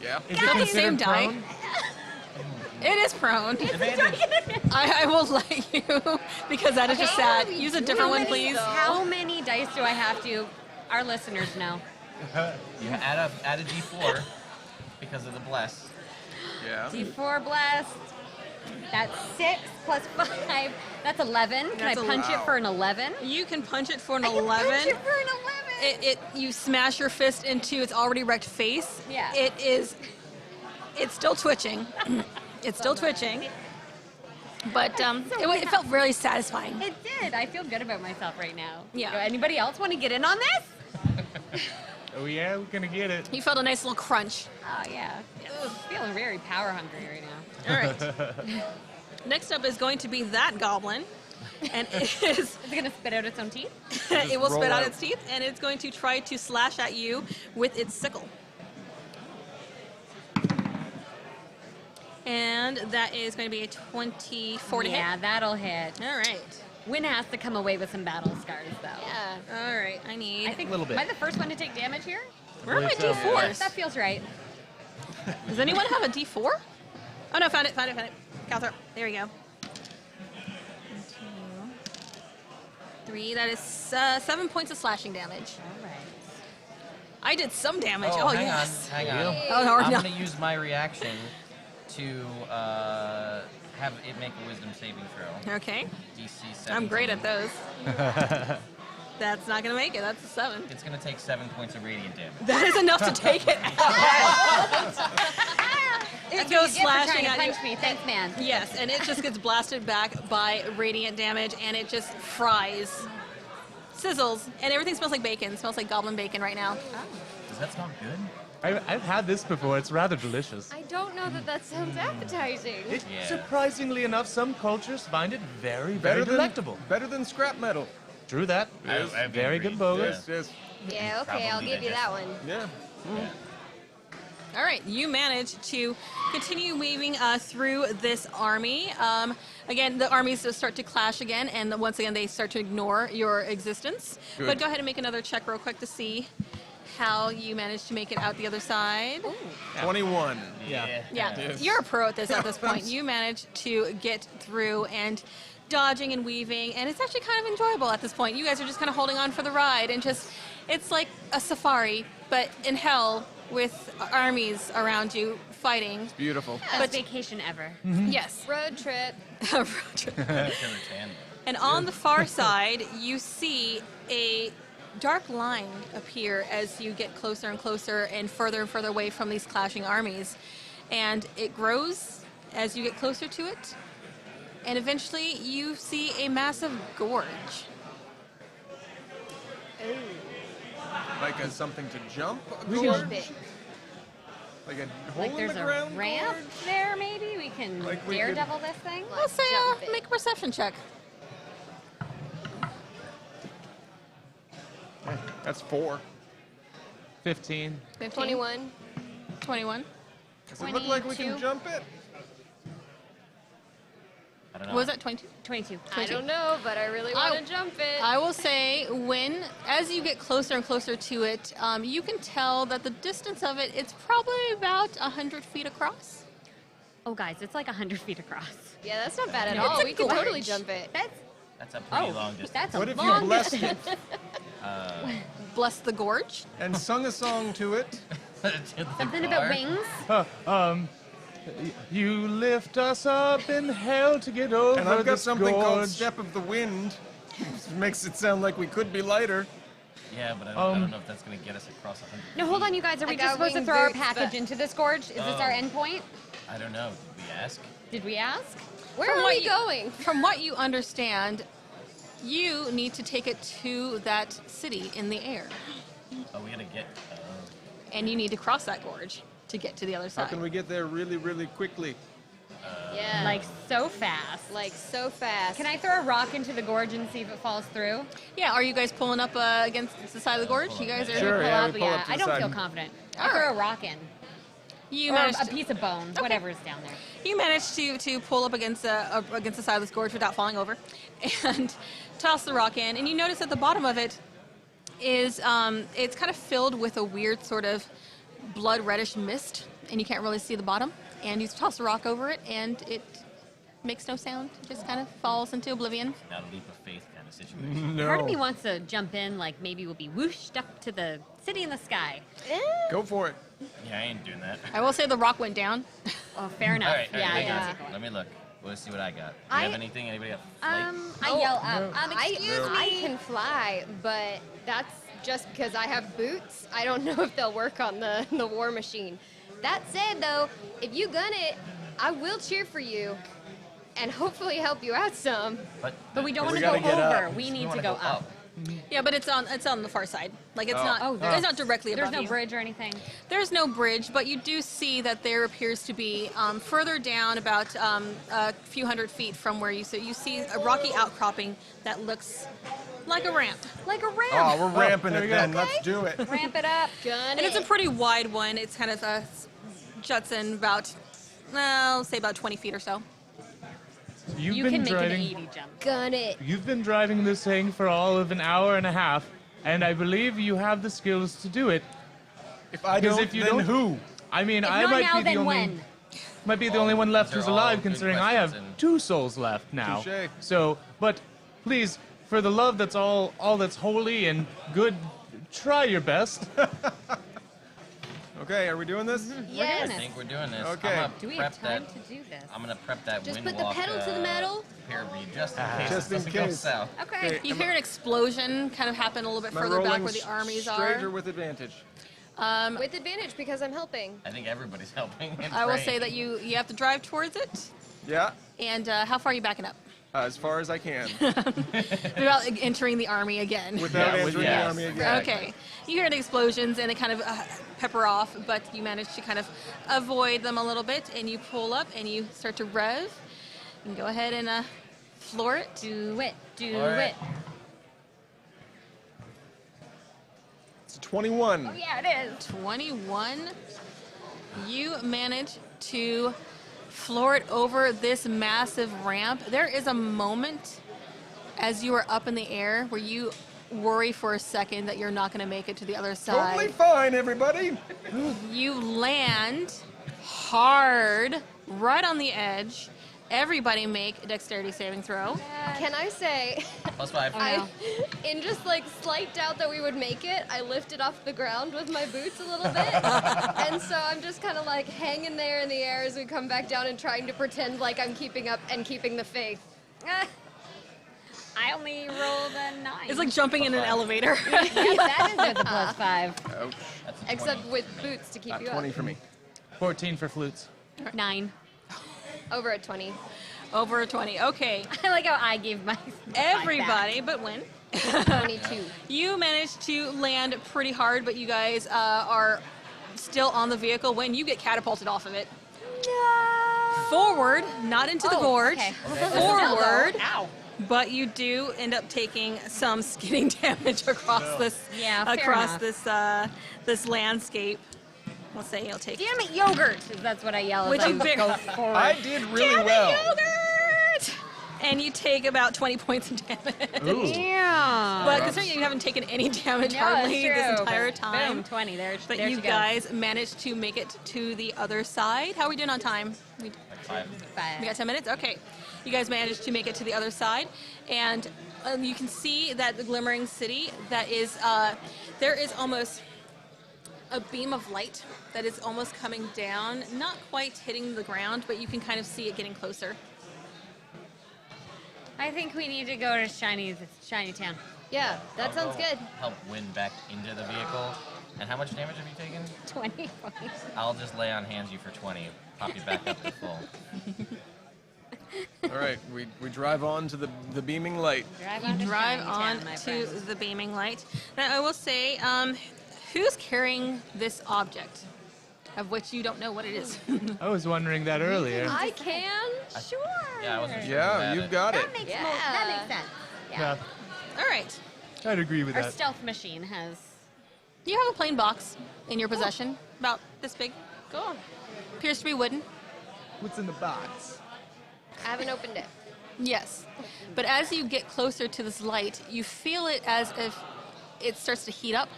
C: Yeah.
E: Is
A: Not
E: it
A: the same
E: considered
A: die.
E: prone?
A: It is prone.
B: Advantage.
A: I will let you because that is just sad. Use a different one, please.
D: How many dice do I have to? Our listeners know.
B: You add a D4 because of the bless.
C: Yeah.
D: D4 blessed. That's 6 plus 5. That's 11. Can
A: That's
D: I punch it for an 11?
A: You can punch it for an
D: I can
A: 11.
D: punch it for an 11.
A: You smash your fist into its already wrecked face.
D: Yeah.
A: It's still twitching. It's still twitching. But it felt really satisfying.
D: It did. I feel good about myself right now.
A: Yeah.
D: Anybody else want to get in on this?
E: Oh yeah, we're gonna get it.
A: You felt a nice little crunch.
D: Oh, yeah. Ugh, feeling very power hungry right now.
A: All right. Next up is going to be that goblin. And it is
D: Is it going to spit out its own teeth?
A: it will
C: roll
A: spit out
C: out.
A: its teeth and it's going to try to slash at you with its sickle. And that is going to be a 24 to
D: Yeah,
A: hit.
D: that'll hit.
A: All right.
D: Wynn has to come away with some battle scars, though.
F: Yeah.
A: All right. I need.
D: I think,
E: Little bit.
D: am I the first one to take damage here?
A: Where are my
E: believe so.
A: D4s?
D: That feels right.
A: Does anyone have a D4? Oh no, found it. Calthorpe. There we go. 1, 2, 3. That is 7 points of slashing damage.
D: All right.
A: I did some damage.
B: Oh, hang
A: yes.
B: on, hang on.
A: Oh, no,
B: I'm
A: no.
B: going to use my reaction to have it make a wisdom saving throw.
A: Okay.
B: DC 17.
A: I'm great at those. That's not gonna make it. That's a 7.
B: It's going to take 7 points of radiant damage.
A: That is enough to take it out. It
D: That's what
A: goes
D: you get for
A: slashing
D: trying to
A: at you.
D: punch me. Thanks, man.
A: Yes, and it just gets blasted back by radiant damage, and it just fries, sizzles, and everything smells like bacon. It smells like goblin bacon right now.
B: Does that smell good?
E: I've had this before. It's rather delicious.
F: I don't know that sounds appetizing.
E: It,
B: Yeah.
E: Surprisingly enough, some cultures find it very, very delectable.
C: Better than scrap metal.
E: True that.
B: I
E: Very good bogus.
C: Yes, yes.
F: Yeah, okay, I'll
B: Probably
F: give you that one.
C: Yeah.
A: All right, you manage to continue weaving through this army. Again, the armies just start to clash again, and once again, they start to ignore your existence.
C: Good.
A: But go ahead and make another check real quick to see how you manage to make it out the other side.
C: 21.
E: Yeah.
A: Yeah,
C: Yes.
A: you're a pro at this point. You manage to get through and dodging and weaving, and it's actually kind of enjoyable at this point. You guys are just kind of holding on for the ride, and it's like a safari, but in hell with armies around you fighting.
C: Beautiful.
D: Best vacation ever.
A: Yes.
F: Road trip.
A: Road trip. And on the far side, you see a dark line appear as you get closer and closer and further away from these clashing armies. And it grows as you get closer to it. And eventually you see a massive gorge.
C: Like a something to jump? A
D: Jump
C: gorge?
D: it.
C: Like a hole
D: Like
C: in
D: there's
C: the
D: a
C: ground?
D: ramp
C: gorge?
D: there, maybe? We can
C: Like we
D: daredevil this thing?
A: I'll say
F: Jump it.
A: make a perception check.
C: That's 4.
E: 15.
A: 15,
F: 21.
A: 21.
C: Does it look like we can
D: 22?
C: jump it?
B: I don't know.
A: What was that, 22?
D: 22.
F: I don't know, but I really want to jump it.
A: I will say, as you get closer and closer to it, you can tell that the distance of it, it's probably about 100 feet across.
D: Oh, guys, it's like 100 feet across.
F: Yeah, that's not bad at
A: No,
F: all.
A: it's a
F: We could totally
A: gorge.
F: jump it.
B: That's a pretty long distance.
D: That's
C: What
D: a
C: if you
D: long
C: blessed
D: distance.
C: it
A: Bless the gorge.
C: and sung a song to it?
D: Something about wings.
E: You lift us up in hell to get over
C: And I've got
E: this
C: something
E: gorge.
C: called Step of the Wind. Which makes it sound like we could be lighter.
B: Yeah, but I don't know if that's going to get us across 100
D: No, hold on, you guys. Are we
F: I
D: just
F: got
D: supposed to
F: wing
D: throw our
F: boots,
D: package
F: but-
D: into this gorge? Is this our end point?
B: I don't know. Did we ask?
D: Did we ask?
F: Where
A: From
F: are
A: what
F: we
A: you-
F: going?
A: From what you understand, you need to take it to that city in the air.
B: Oh, we got to get...
A: And you need to cross that gorge to get to the other
C: How
A: side.
C: can we get there really, really quickly?
F: Yeah.
D: Like so fast.
F: Like so fast.
D: Can I throw a rock into the gorge and see if it falls through?
A: Yeah, are you guys pulling up against the side of the gorge? You guys are.
C: Sure,
D: Pull
C: yeah,
D: up,
C: we pull up to
D: I
C: the
D: don't
C: side.
D: feel confident.
A: All
D: I'll throw
A: right.
D: a rock in.
A: You
D: Or
A: managed
D: a piece of bone, whatever's down there.
A: You managed to pull up against the side of this gorge without falling over, and toss the rock in. And you notice at the bottom of it is it's kind of filled with a weird sort of blood reddish mist, and you can't really see the bottom. And you toss the rock over it, and it makes no sound. It just kind of falls into oblivion.
B: Not a leap of faith kind of situation.
C: No.
D: Part of me wants to jump in, like maybe we'll be whooshed up to the city in the sky.
C: Go for it.
B: Yeah, I ain't doing that.
A: I will say the rock went down.
D: Oh, fair enough.
B: All right,
D: yeah,
B: hang
D: yeah.
B: on. Let me look. Let's see what I got. Do you
F: I-
B: have anything? Anybody got flight?
D: I yell up.
F: I can fly, but that's just because I have boots. I don't know if they'll work on the war machine. That said, though, if you gun it, I will cheer for you and hopefully help you out some.
D: But we don't want
C: We
D: to go
C: gotta get
D: over.
C: up.
D: We
B: You
D: need to
B: wanna
D: go up.
A: Yeah, but it's on the far side. Like it's
C: Oh.
A: not.
D: Oh,
A: it's not directly
D: There's
A: above
D: no
A: you.
D: bridge or anything.
A: There's no bridge, but you do see that there appears to be further down, about a few hundred feet from where you sit. You see a rocky outcropping that looks like a ramp.
D: Like a ramp.
C: Oh, we're ramping
E: there
C: it
E: we go.
C: then. Let's do it.
D: Ramp it up.
F: Gun
A: And it's a
F: it.
A: pretty wide one. It's kind of juts in about, I'll say about 20 feet or so.
E: You've
D: You
E: been
D: can make
E: driving.
D: an 80 jump.
F: Gun it.
E: You've been driving this thing for all of an hour and a half, and I believe you have the skills to do it.
C: If I
E: Because
C: don't,
E: if you
C: then
E: don't-
C: who?
E: I mean,
D: If
E: I
D: not
E: might
D: now,
E: be
D: then
E: the only
D: when?
E: might be the only one left
B: They're
E: who's
B: all
E: alive,
B: good
E: considering I have
B: questions, and-
E: 2 souls left now.
C: Touche.
E: So, but please, for the love that's all that's holy and good, try your best.
C: Okay, are we doing this?
B: I
F: Yes.
B: think we're doing this.
C: Okay.
B: I'm gonna
D: Do we
B: prep
D: have time
B: that.
D: to do this?
B: I'm gonna prep that
F: Just
B: wind
F: put the pedal to the metal.
B: Parry just in case
C: Just
B: it
C: in
B: doesn't go
C: case.
B: south.
D: Okay.
A: You hear an explosion kind of happen a little bit
C: Am I
A: further back
C: rolling
A: where the armies
C: straight
A: are.
C: or with advantage?
F: With advantage because I'm helping.
B: I think everybody's helping. and
A: I will
B: praying.
A: say that you have to drive towards it.
C: Yeah,
A: And how far are you backing up?
C: as far as I can.
A: Without entering the army again.
C: Without
E: Yeah,
C: entering
B: yes.
C: the army again.
A: Okay. You hear the explosions and it kind of pepper off, but you manage to kind of avoid them a little bit, and you pull up and you start to rev. You can go ahead and floor it.
D: Do it. Do
B: All right.
D: it.
C: It's a 21.
D: Oh, yeah, it is.
A: 21. You manage to floor it over this massive ramp. There is a moment as you are up in the air where you worry for a second that you're not going to make it to the other side.
C: Totally fine, everybody.
A: You land hard right on the edge. Everybody make a dexterity saving throw.
F: Can I say,
B: +5.
F: I, in just like slight doubt that we would make it, I lifted off the ground with my boots a little bit. And so I'm just kind of like hanging there in the air as we come back down and trying to pretend like I'm keeping up and keeping the faith.
D: I only rolled a 9.
A: It's like jumping in an elevator.
D: yeah, that is with a +5.
C: Ouch.
B: That's a
F: Except
B: 20.
F: with boots to keep you
C: 20
F: up.
C: for me.
E: 14 for flutes.
D: 9.
F: Over at 20.
A: Over a 20. Okay.
D: I like how I gave my
A: Everybody but Win.
F: 22.
A: You managed to land pretty hard, but you guys are still on the vehicle when you get catapulted off of it. Forward, not into the gorge.
D: okay.
A: Forward.
D: Ow.
A: But you do end up taking some skidding damage across this
D: Yeah, fair
A: across
D: enough.
A: this landscape. We'll say you'll take
D: Damn it, yogurt! That's what I yell
A: With
D: as
A: a
D: I
A: big-
D: go forward.
C: I did really
A: Damn it,
C: well.
A: yogurt! And you take about 20 points of damage.
D: Yeah.
A: But considering you haven't taken any damage
D: No,
A: hardly
D: that's
A: this
D: true,
A: entire
D: but
A: time.
D: Boom, 20. There
A: But
D: there
A: you
D: she goes.
A: guys managed to make it to the other side. How are we doing on time? We
B: Like 5.
A: we got 10 minutes? Okay. You guys managed to make it to the other side. And you can see that the glimmering city, that is, there is almost a beam of light that is almost coming down, not quite hitting the ground, but you can kind of see it getting closer.
D: I think we need to go to Shiny Town.
F: Yeah, that sounds good.
B: Help wind back into the vehicle. And how much damage have you taken?
D: 20 points.
B: I'll just lay on hands you for 20. Pop you back up to full.
C: All right, we drive on to the beaming light.
D: Drive
A: You
D: on to
A: drive
D: Shiny
A: on
D: Town, my
A: to
D: friends.
A: the beaming light. Now, I will say, who's carrying this object? of which you don't know what it is.
E: I was wondering that earlier.
F: I can.
D: Sure.
B: Yeah, I wasn't sure. who
C: Yeah,
B: had
C: you've
B: it.
C: got it.
D: That makes
F: Yeah.
D: that makes sense. Yeah.
E: Yeah,
A: All right.
E: I'd agree with
D: Our
E: that.
D: stealth machine has.
A: You have a plain box in your possession, about this big.
F: Cool.
A: Appears to be wooden.
E: What's in the box?
F: I haven't opened it.
A: Yes. But as you get closer to this light, you feel it as if it starts to heat up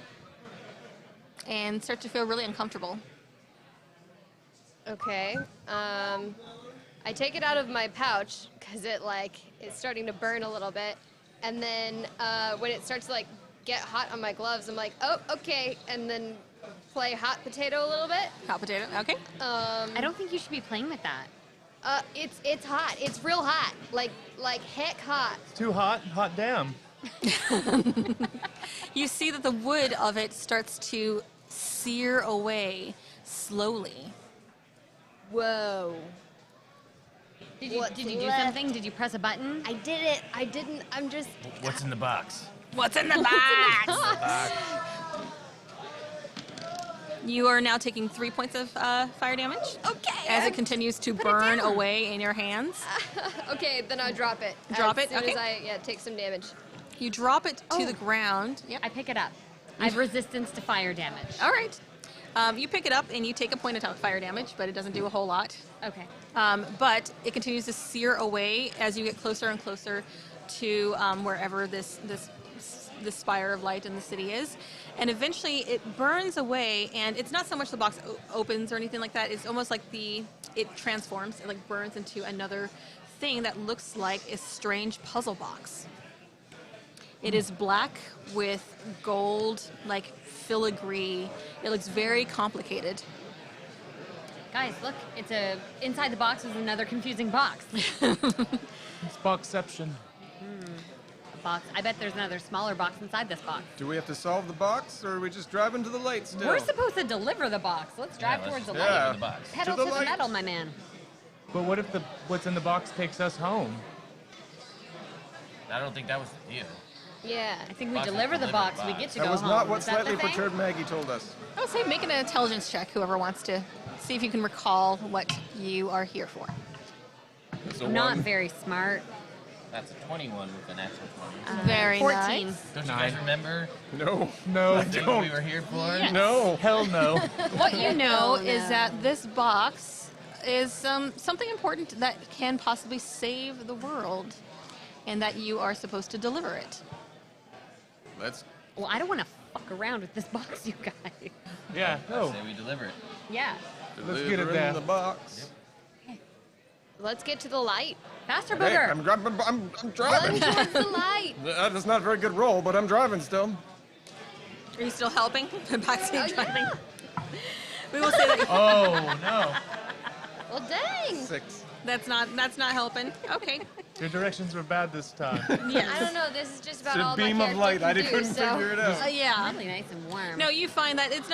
A: and start to feel really uncomfortable.
F: Okay. I take it out of my pouch because it's starting to burn a little bit, and then when it starts to get hot on my gloves, I'm like, oh, okay, and then play hot potato a little bit.
A: Hot potato. Okay.
D: I don't think you should be playing with that.
F: It's hot. It's real hot. Like heck hot.
E: Too hot? Hot damn.
A: You see that the wood of it starts to sear away slowly.
F: Whoa.
D: Did you
F: What's
D: do
F: left?
D: something? Did you press a button?
F: I did it. I didn't. I'm just.
B: What's in the box?
A: What's in the box? You are now taking 3 points of fire damage.
F: Okay.
A: As it continues to
F: Put it
A: burn
F: down.
A: away in your hands.
F: Okay, then I drop it.
A: Drop
F: as
A: it?
F: Soon
A: Okay.
F: As I take some damage.
A: You drop it to
D: Oh.
A: the ground. Yep.
D: I pick it up. I have resistance to fire damage.
A: All right. You pick it up and you take a point of fire damage, but it doesn't do a whole lot.
D: Okay.
A: But it continues to sear away as you get closer and closer to wherever this spire of light in the city is. And eventually it burns away, and it's not so much the box opens or anything like that. It's almost like it transforms. It burns into another thing that looks like a strange puzzle box. It is black with gold, filigree. It looks very complicated.
D: Guys, look. Inside the box is another confusing box.
E: It's boxception.
D: Box. I bet there's another smaller box inside this box.
C: Do we have to solve the box, or are we just driving to the light still?
D: We're supposed to deliver the box. Let's drive
B: Yeah,
D: towards the
B: let's
D: light.
C: Yeah.
B: open the box.
D: Pedal
C: To
D: to
C: the
D: the
C: light.
D: metal, my man.
E: But what if what's in the box takes us home?
B: I don't think that was the deal.
F: Yeah.
D: I think we
B: Box is
D: deliver the
B: delivered
D: box.
B: box.
D: We get to
C: That
D: go
C: was
D: home.
C: not what
D: Is that the
C: slightly
D: thing?
C: perturbed Maggie told us.
A: I would say make an intelligence check, whoever wants to see if you can recall what you are here for.
C: It's a
D: I'm not
C: one.
D: very smart.
B: That's a 21 with an natural 20.
A: Very
D: 14.
A: nice.
B: Don't you
E: Nine.
B: guys remember
C: No.
E: No,
B: the thing we were here for?
A: Yes.
C: No.
E: hell no.
A: What you know
D: Oh,
A: is
D: no.
A: that this box is something important that can possibly save the world, and that you are supposed to deliver it.
C: Let's.
D: Well, I don't want to fuck around with this box, you guys.
E: Yeah,
B: I
E: no.
B: say we deliver it.
D: Yeah.
E: Let's get it
C: deliver in
E: there.
C: the box.
F: Let's get to the light.
D: Faster,
C: Hey,
D: booger.
C: I'm driving. I'm
F: Run
C: driving.
F: towards the light.
C: That's not a very good roll, but I'm driving still.
A: Are you still helping? Backseat
F: Oh,
A: driving.
F: yeah.
A: We will say that
E: Oh no.
F: Well, dang.
C: 6.
A: that's not helping. Okay.
E: Your directions were bad this time.
F: I don't know. This is just about
C: It's
F: all
C: a beam
F: my
C: of light.
F: character
C: I
F: can do,
C: couldn't
F: so.
C: figure it out.
A: Yeah.
D: Really nice and warm.
A: No, you find that it's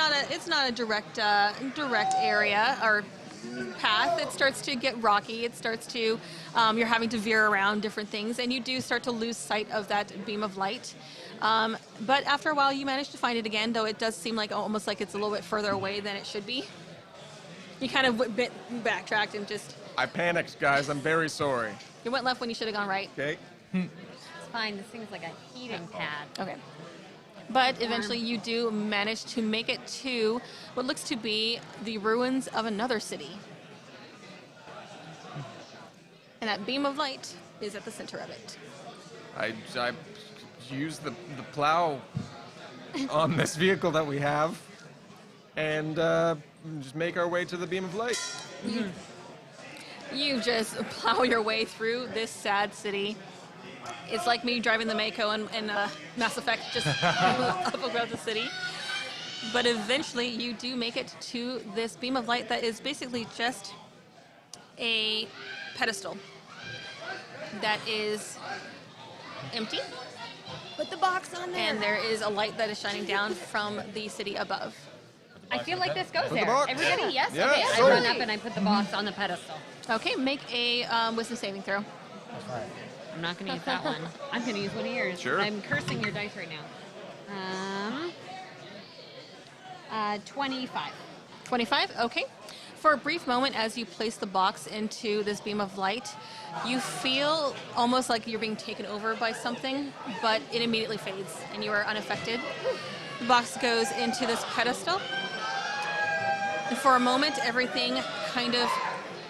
A: not a direct area or path. It starts to get rocky. It starts to you're having to veer around different things, and you do start to lose sight of that beam of light. But after a while, you manage to find it again, though it does seem almost like it's a little bit further away than it should be. You kind of backtracked and just
C: I panicked, guys. I'm very sorry.
A: you went left when you should have gone right.
C: Okay.
D: It's fine. This thing's like a heating pad.
A: Okay. But eventually you do manage to make it to what looks to be the ruins of another city. And that beam of light is at the center of it.
C: I use the plow on this vehicle that we have, and just make our way to the beam of light.
A: You just plow your way through this sad city. It's like me driving the Mako in Mass Effect, just up above the city. But eventually you do make it to this beam of light that is basically just a pedestal that is empty.
F: Put the box on there.
A: And there is a light that is shining down from the city above.
D: I feel like this goes
C: the
D: there.
C: box.
D: Everybody, yes?
C: Yeah,
D: Okay, I
C: so-
D: run up and I put the box on the pedestal.
A: Okay, make a wisdom saving throw.
D: I'm not going to use that one. I'm going to use one of yours.
C: Sure.
D: I'm cursing your dice right now. 25.
A: 25? Okay. For a brief moment, as you place the box into this beam of light, you feel almost like you're being taken over by something, but it immediately fades and you are unaffected. The box goes into this pedestal. And for a moment, everything kind of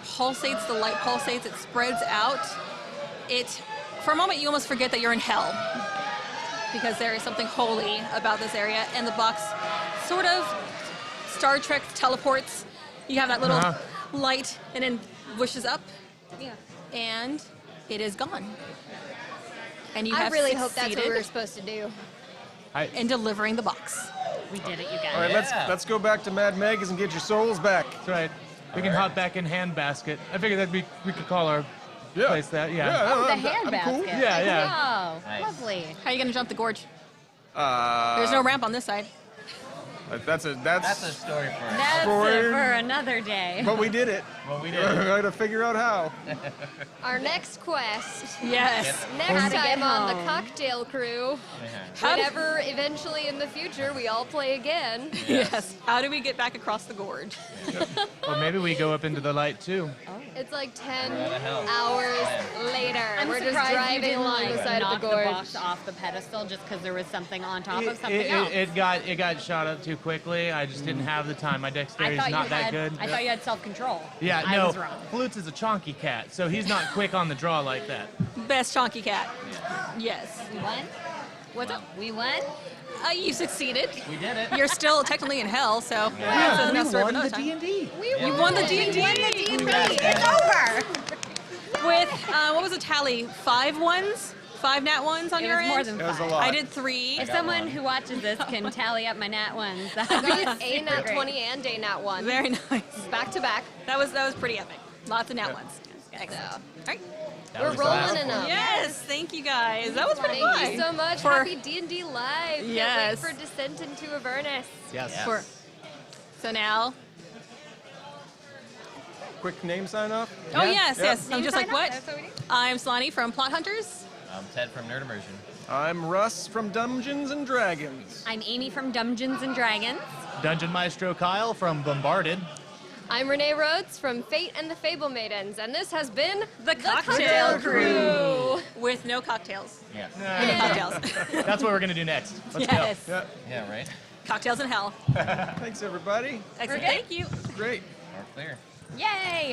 A: pulsates, the light pulsates, it spreads out. For a moment, you almost forget that you're in hell because there is something holy about this area, and the box sort of Star Trek teleports. You have that little light and then whooshes up, and it is gone. And you
F: I
A: have
F: really hope that's what we were
A: succeeded
F: supposed to do.
A: in delivering the box.
D: We did it, you guys.
C: All right, let's go back to Mad Maggie's and get your souls back.
E: That's right. We can hop back in Handbasket. I figured we could call our place that. Yeah.
D: Oh, the
C: I'm
D: handbasket.
C: cool.
E: Yeah.
D: Oh,
B: Nice.
D: lovely.
A: How are you going to jump the gorge? There's no ramp on this side.
C: That's
B: That's a story for us.
D: That's
C: For-
D: it for another day.
C: But we did it.
B: Well, we
C: I
B: did.
C: gotta figure out how.
F: Our next quest,
A: Yes.
F: next
D: How to get
F: time on the
D: home.
F: Cocktail Crew,
A: How do-
F: whenever eventually in the future we all play again.
A: Yes. How do we get back across the gorge?
E: Well, maybe we go up into the light too.
F: It's like 10
B: We're out of hell.
F: hours later.
D: I'm
F: We're just
D: surprised you
F: driving
D: didn't
F: along
D: like
F: the side
D: knock
F: of the gorge.
D: box off the pedestal just because there was something on top of something else.
E: It got shot up too quickly. I just didn't have the time. My
D: I
E: dexterity
D: thought
E: is not
D: you
E: that
D: had.
E: good.
D: I thought you had self-control.
E: Yeah,
D: I
E: no.
D: was wrong.
E: Flutes is a chonky cat, so he's not quick on the draw like that.
A: Best chonky cat. Yes.
D: We won.
A: What's up?
D: We won.
A: You succeeded.
B: We did it.
A: You're still technically in hell, so
B: Yeah.
A: it's enough
E: we
A: for
E: won
A: another
E: the
A: time.
E: D&D.
A: You won the D&D.
D: It's over.
A: With, what was the tally? 5 ones? 5 nat ones on
D: It
A: your
D: was
A: end?
D: more than
C: That was a
D: 5.
C: lot.
A: I did 3.
D: If someone who watches this can tally up my nat ones,
F: We did a nat 20 and a nat 1.
A: Very nice.
F: Back to back.
A: That was pretty epic. Lots of nat ones. Excellent.
F: So,
A: All right.
B: That
F: we're
B: was
F: rolling
B: fast.
F: enough.
A: Yes, thank you guys. That was pretty fun.
F: Thank you so much.
A: For-
F: Happy D&D Live. Can't
A: Yes.
F: wait for Descent into Avernus.
E: Yes.
B: Yes.
A: For- So now,
C: Quick name sign off.
A: oh yes,
C: Yeah.
A: yes. I'm
D: Name
A: just like,
D: sign up,
A: what?
D: that's what we do.
A: I'm Slani from Plot Hunters.
B: I'm Ted from Nerd Immersion.
C: I'm Russ from Dungeons and Dragons.
D: I'm Amy from Dungeons and Dragons.
E: Dungeon Maestro Kyle from Bombarded.
F: I'm Renee Rhodes from Fate and the Fable Maidens, and this has been
A: The Cocktail
F: Crew.
A: With no cocktails.
B: Yeah.
A: No cocktails.
E: That's what we're gonna do next. Let's
A: Yes.
E: go.
B: Yeah, right?
A: Cocktails in hell.
C: Thanks, everybody.
A: Excellent.
D: Okay.
A: Thank you.
C: Great.
B: More clear.
D: Yay!